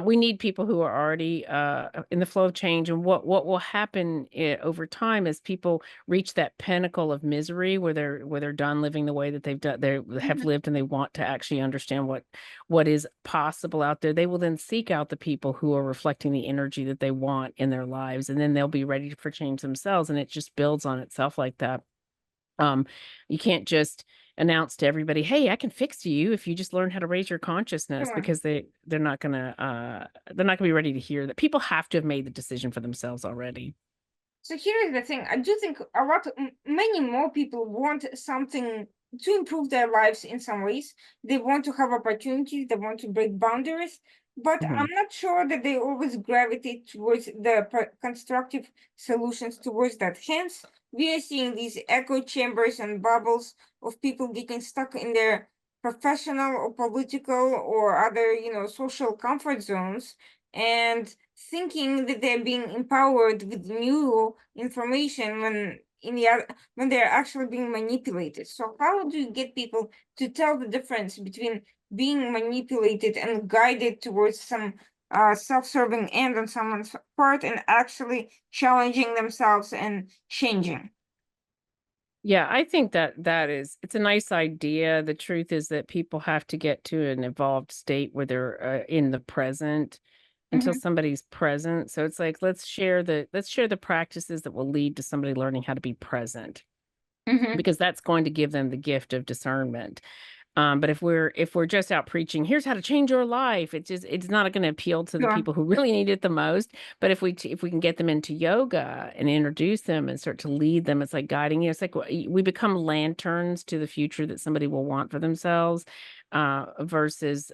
we need people who are already in the flow of change. And what will happen over time as people reach that pinnacle of misery where they're done living the way that they have Mhm. lived, and they want to actually understand what is possible out there. They will then seek out the people who are reflecting the energy that they want in their lives, and then they'll be ready for change themselves. And it just builds on itself like that. Um, you can't just announce to everybody, "Hey, I can fix you if you just learn how to raise your consciousness," Sure. because they're not gonna be ready to hear that. People have to have made the decision for themselves already. So here is the thing. I do think many more people want something to improve their lives in some ways. They want to have opportunities, they want to break boundaries, but Mhm. I'm not sure that they always gravitate towards the constructive solutions towards that. Hence, we are seeing these echo chambers and bubbles of people getting stuck in their professional or political or other, social comfort zones, and thinking that they're being empowered with new information when they're actually being manipulated. So how do you get people to tell the difference between being manipulated and guided towards some self-serving end on someone's part and actually challenging themselves and changing? Yeah, I think it's a nice idea. The truth is that people have to get to an evolved state where they're in the present until Hmm. somebody's present. So it's like let's share the practices that will lead to somebody learning how to be present, Hmm. because that's going to give them the gift of discernment. But if we're just out preaching, here's how to change your life, it's not going to appeal to the Sure. people who really need it the most. But if we can get them into yoga and introduce them and start to lead them, it's like guiding you. It's like we become lanterns to the future that somebody will want for themselves. versus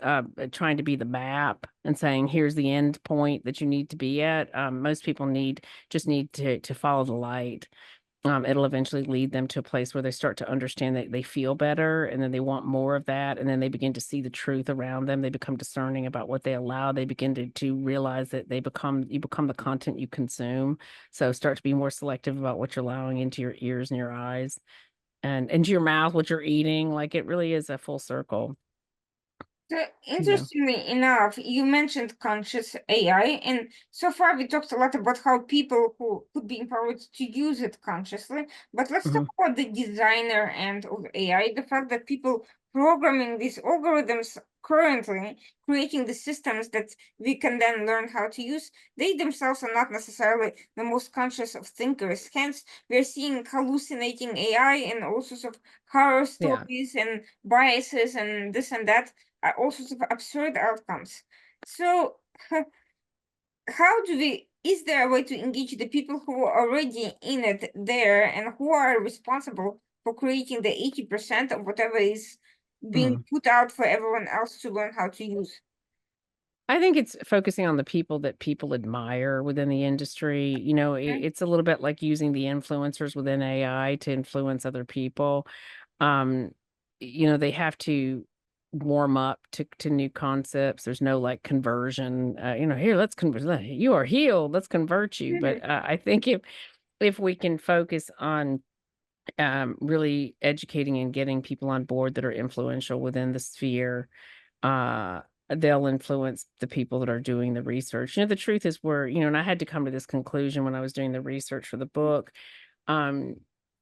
trying to be the map and saying, here's the end point that you need to be at. Most people just need to follow the light. It'll eventually lead them to a place where they start to understand that they feel better and then they want more of that. And then they begin to see the truth around them. They become discerning about what they allow. They begin to realize that you become the content you consume. So start to be more selective about what you're allowing into your ears and your eyes and into your mouth, what you're eating. Like it really is a full circle, So, you know. interestingly enough, you mentioned conscious AI, and so far we talked a lot about how people who could be empowered to use it consciously. But let's talk Mhm. about the designer end of AI, the fact that people programming these algorithms currently, creating the systems that we can then learn how to use, they themselves are not necessarily the most conscious of thinkers. Hence, we're seeing hallucinating AI and all sorts of horror Yeah. stories and biases and this and that, all sorts of absurd outcomes. So, how do we? Is there a way to engage the people who are already in it there and who are responsible for creating the 80% of whatever is being Mhm. put out for everyone else to learn how to use? I think it's focusing on the people that people admire within the industry. Mhm. It's a little bit like using the influencers within AI to influence other people. Um, they have to warm up to new concepts. There's no like conversion. Here, let's convert. You are healed. Let's convert you. But I think if we can focus on really educating and getting people on board that are influential within the sphere, uh, they'll influence the people that are doing the research. The truth is and I had to come to this conclusion when I was doing the research for the book. um,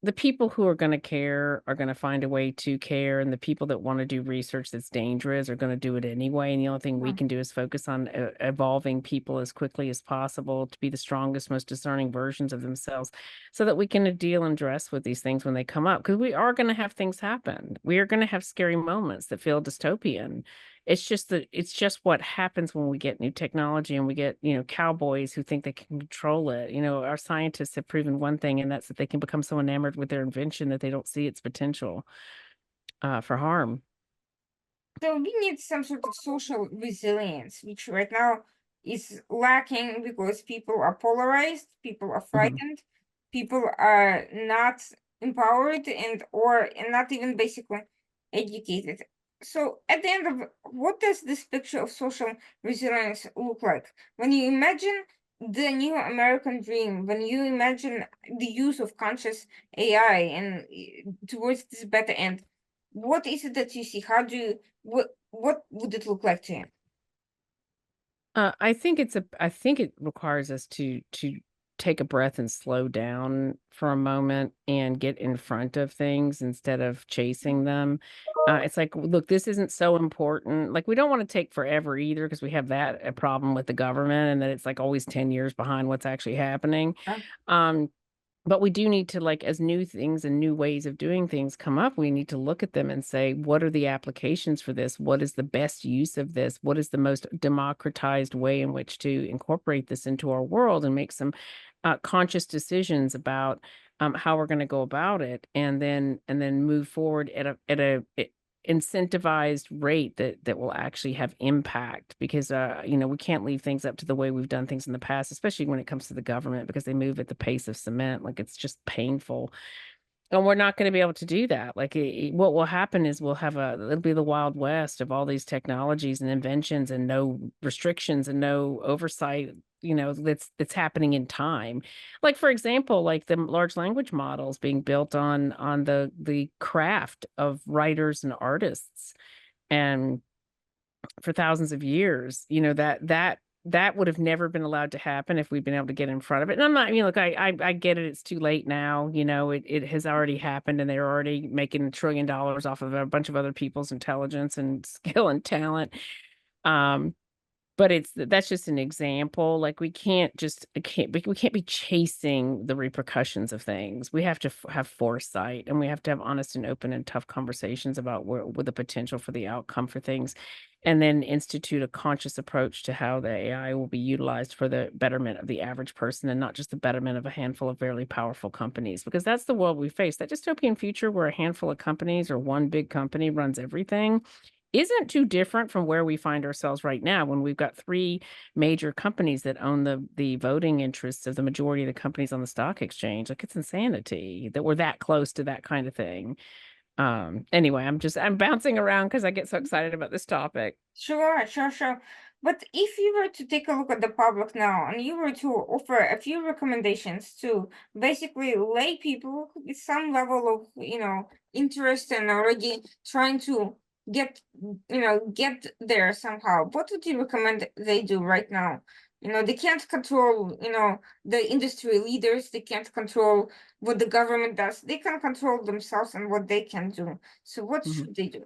the people who are gonna care are gonna find a way to care, and the people that wanna do research that's dangerous are gonna do it anyway, and the only thing we Mhm. can do is focus on evolving people as quickly as possible to be the strongest, most discerning versions of themselves so that we can deal and dress with these things when they come up. Because we are gonna have things happen. We are gonna have scary moments that feel dystopian. It's just what happens when we get new technology and we get, cowboys who think they can control it. Our scientists have proven one thing, and that's that they can become so enamored with their invention that they don't see its potential for harm. So we need some sort of social resilience, which right now is lacking because people are polarized, people are Mhm. frightened, people are not empowered and not even basically educated. So at the end of what does this picture of social resilience look like? When you imagine the new American dream, when you imagine the use of conscious AI and towards this better end, what is it that you see? How do you what would it look like to you? I think it requires us to take a breath and slow down for a moment and get in front of things instead of chasing them. It's like, look, this isn't so important. Like, we don't want to take forever either because we have that a problem with the government and that it's like always 10 years behind what's actually happening. Uh, Um, but we do need to, like, as new things and new ways of doing things come up, we need to look at them and say, what are the applications for this? What is the best use of this? What is the most democratized way in which to incorporate this into our world and make some conscious decisions about how we're going to go about it, and then move forward at a incentivized rate that will actually have impact because we can't leave things up to the way we've done things in the past, especially when it comes to the government because they move at the pace of cement. Like, it's just painful, and we're not gonna be able to do that. Like, what will happen is it'll be the Wild West of all these technologies and inventions and no restrictions and no oversight, that's happening in time. Like, for example, like the large language models being built on the craft of writers and artists, and for thousands of years, that would have never been allowed to happen if we'd been able to get in front of it. And I'm not, look, I get it. It's too late now. It has already happened, and they're already making $1 trillion off of a bunch of other people's intelligence and skill and talent. Um, but that's just an example. Like, we can't be chasing the repercussions of things. We have to have foresight, and we have to have honest and open and tough conversations about with the potential for the outcome for things, and then institute a conscious approach to how the AI will be utilized for the betterment of the average person and not just the betterment of a handful of very powerful companies. Because that's the world we face. That dystopian future where a handful of companies or one big company runs everything isn't too different from where we find ourselves right now when we've got three major companies that own the voting interests of the majority of the companies on the stock exchange. Like, it's insanity that we're that close to that kind of thing. Anyway, I'm bouncing around because I get so excited about this topic. Sure, sure, sure. But if you were to take a look at the public now and you were to offer a few recommendations to basically lay people with some level of, interest and already trying to get, get there somehow, what would you recommend they do right now? They can't control, the industry leaders, they can't control what the government does. They can control themselves and what they can do. So what Mhm. should they do?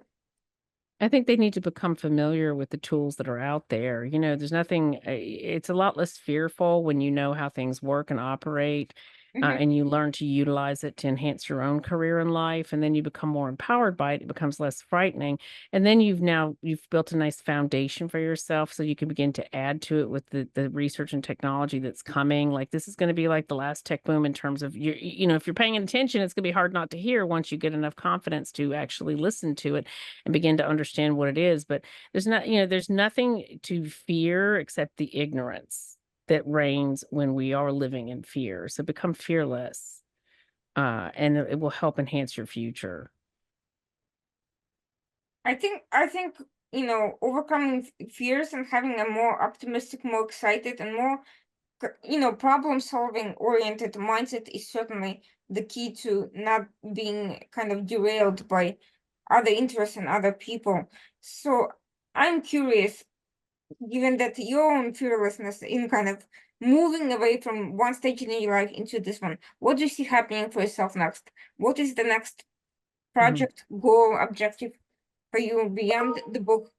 I think they need to become familiar with the tools that are out there. There's nothing, it's a lot less fearful when you know how things work and operate, Mhm. and you learn to utilize it to enhance your own career in life. And then you become more empowered by it. It becomes less frightening. And then you've built a nice foundation for yourself so you can begin to add to it with the research and technology that's coming. Like, this is going to be like the last tech boom in terms of if you're paying attention, it's going to be hard not to hear once you get enough confidence to actually listen to it and begin to understand what it is. But there's nothing to fear except the ignorance that reigns when we are living in fear. So become fearless, and it will help enhance your future. I think overcoming fears and having a more optimistic, more excited, and more problem solving oriented mindset is certainly the key to not being kind of derailed by other interests and other people. So I'm curious, given that your own fearlessness in kind of moving away from one stage in your life into this one, what do you see happening for yourself next? What is the next Mhm. project, goal, objective for you beyond the book?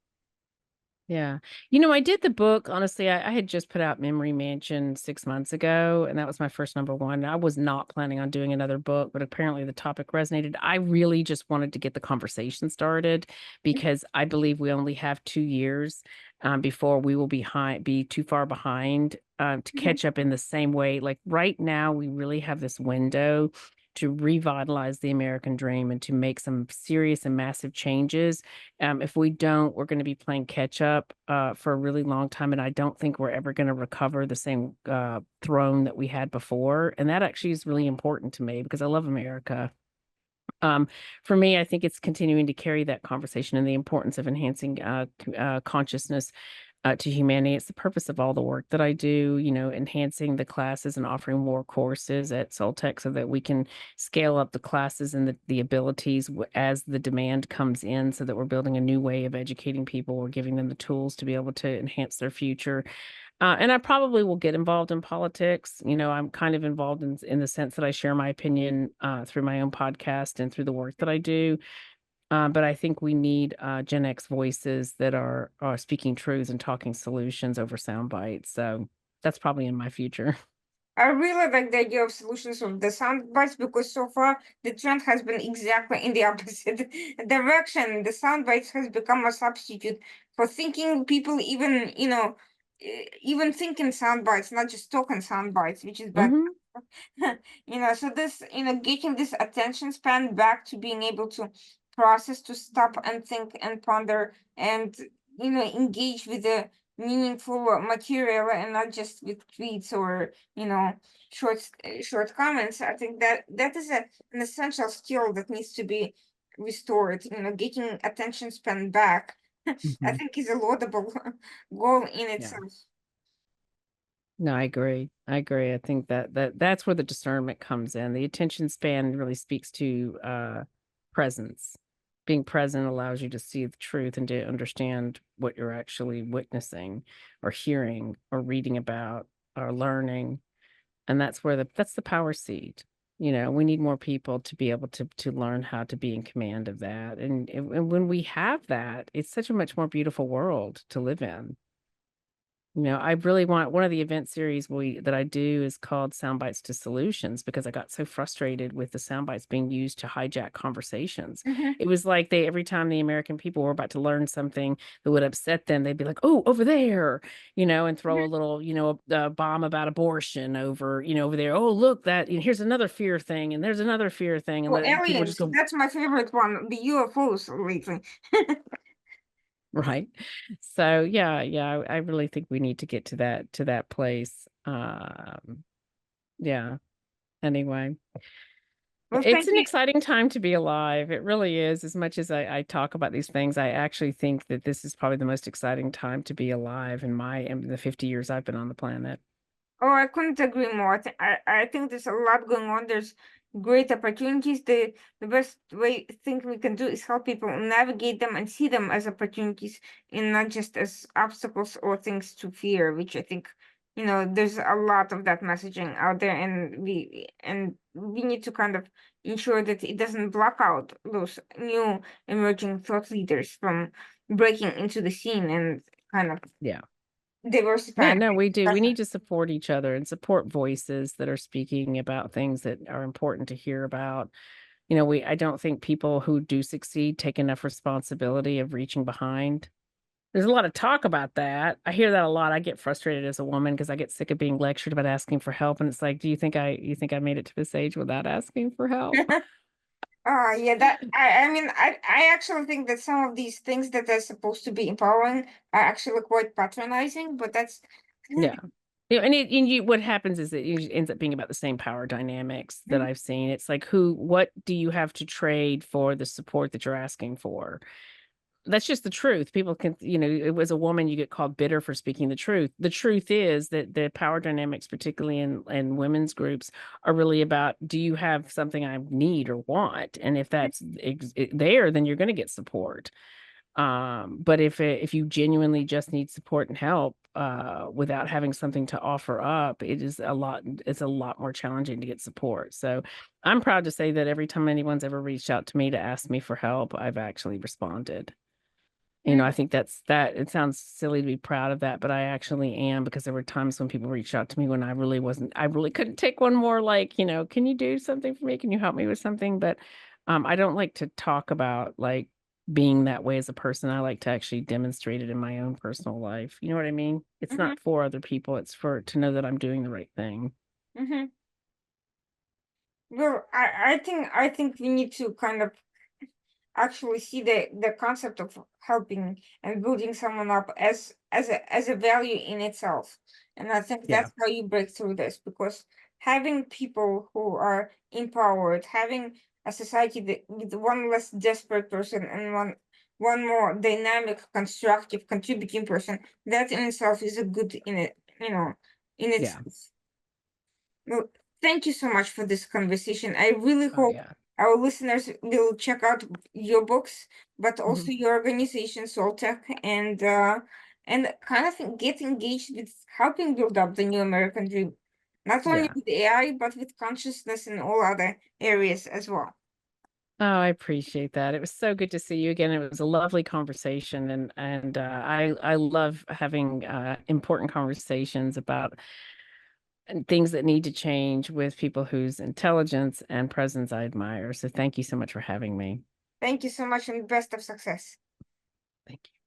Yeah. I did the book, honestly, I had just put out Memory Mansion 6 months ago, and that was my first number one. I was not planning on doing another book, but apparently the topic resonated. I really just wanted to get the conversation started because I believe we only have 2 years, before we will be too far behind, to Mhm. catch up in the same way. Like, right now, we really have this window to revitalize the American dream and to make some serious and massive changes. If we don't, we're going to be playing catch up for a really long time, and I don't think we're ever going to recover the same throne that we had before. And that actually is really important to me because I love America. Um, for me, I think it's continuing to carry that conversation and the importance of enhancing consciousness to humanity. It's the purpose of all the work that I do, enhancing the classes and offering more courses at Soltech so that we can scale up the classes and the abilities as the demand comes in so that we're building a new way of educating people. We're giving them the tools to be able to enhance their future. And I probably will get involved in politics. I'm kind of involved in the sense that I share my opinion through my own podcast and through the work that I do. But I think we need Gen X voices that are speaking truths and talking solutions over sound bites. So that's probably in my future. I really like the idea of solutions of the sound bites because so far the trend has been exactly in the opposite direction. The sound bites has become a substitute for thinking people even, even thinking sound bites, not just talking sound bites, which is bad. Hmm. So this, getting this attention span back to being able to process, to stop and think and ponder and, engage with the meaningful material and not just with tweets or, short comments. I think that is an essential skill that needs to be restored. Getting attention span back, I Hmm. think is a laudable goal in Yeah. itself. No, I agree. I agree. I think that's where the discernment comes in. The attention span really speaks to presence. Being present allows you to see the truth and to understand what you're actually witnessing or hearing or reading about or learning. And that's the power seat. We need more people to be able to learn how to be in command of that. And when we have that, it's such a much more beautiful world to live in. I really want one of the event series that I do is called Soundbites to Solutions because I got so frustrated with the soundbites being used to hijack conversations. Mhm. It was like every time the American people were about to learn something that would upset them, they'd be like, "Oh, over there," and throw a little, a bomb about abortion over there. Oh, look, here's another fear thing, and there's another fear thing, and Well, let people just aliens, go. that's my favorite one, the UFOs lately. Right. So yeah, I really think we need to get to that place. Yeah. Anyway, Well, it's thank an you. exciting time to be alive. It really is. As much as I talk about these things, I actually think that this is probably the most exciting time to be alive in the 50 years I've been on the planet. Oh, I couldn't agree more. I think there's a lot going on. There's great opportunities. The best way thing we can do is help people navigate them and see them as opportunities and not just as obstacles or things to fear, which I think, there's a lot of that messaging out there, and we need to kind of ensure that it doesn't block out those new emerging thought leaders from breaking into the scene and kind of Yeah. Yeah, diversifying no, their we do. We discussion. need to support each other and support voices that are speaking about things that are important to hear about. I don't think people who do succeed take enough responsibility of reaching behind. There's a lot of talk about that. I hear that a lot. I get frustrated as a woman because I get sick of being lectured about asking for help. And it's like, do you think I made it to this age without asking for help? Yeah, I actually think that some of these things that are supposed to be empowering are actually quite patronizing, but that's Yeah. What happens is it usually ends up being about the same power dynamics that I've seen. It's like, what do you have to trade for the support that you're asking for? That's just the truth. People can, it was a woman, you get called bitter for speaking the truth. The truth is that the power dynamics, particularly in women's groups, are really about, do you have something I need or want? And if that's there, then you're going to get support. But if you genuinely just need support and help, without having something to offer up, it's a lot more challenging to get support. So I'm proud to say that every time anyone's ever reached out to me to ask me for help, I've actually responded. I think that it sounds silly to be proud of that, but I actually am, because there were times when people reached out to me when I really couldn't take one more, like, can you do something for me? Can you help me with something? But I don't like to talk about like being that way as a person. I like to actually demonstrate it in my own personal life. You know what I mean? It's Mhm, not for other people, it's for to know that I'm doing the right thing. mhm. Well, I think we need to kind of actually see the concept of helping and building someone up as a value in itself. And I think Yeah. that's how you break through this, because having people who are empowered, having a society that with one less desperate person and one more dynamic, constructive, contributing person, that in itself is a good in it, in Yeah. itself. Well, thank you so much for this conversation. I really Oh hope yeah. our listeners will check out your books, but Mhm. also your organization, Soltech, and kind of get engaged with helping build up the new American dream, not only Yeah. with AI, but with consciousness in all other areas as well. Oh, I appreciate that. It was so good to see you again. It was a lovely conversation, and I love having important conversations about things that need to change with people whose intelligence and presence I admire. So thank you so much for having me. Thank you so much and best of success. Thank you.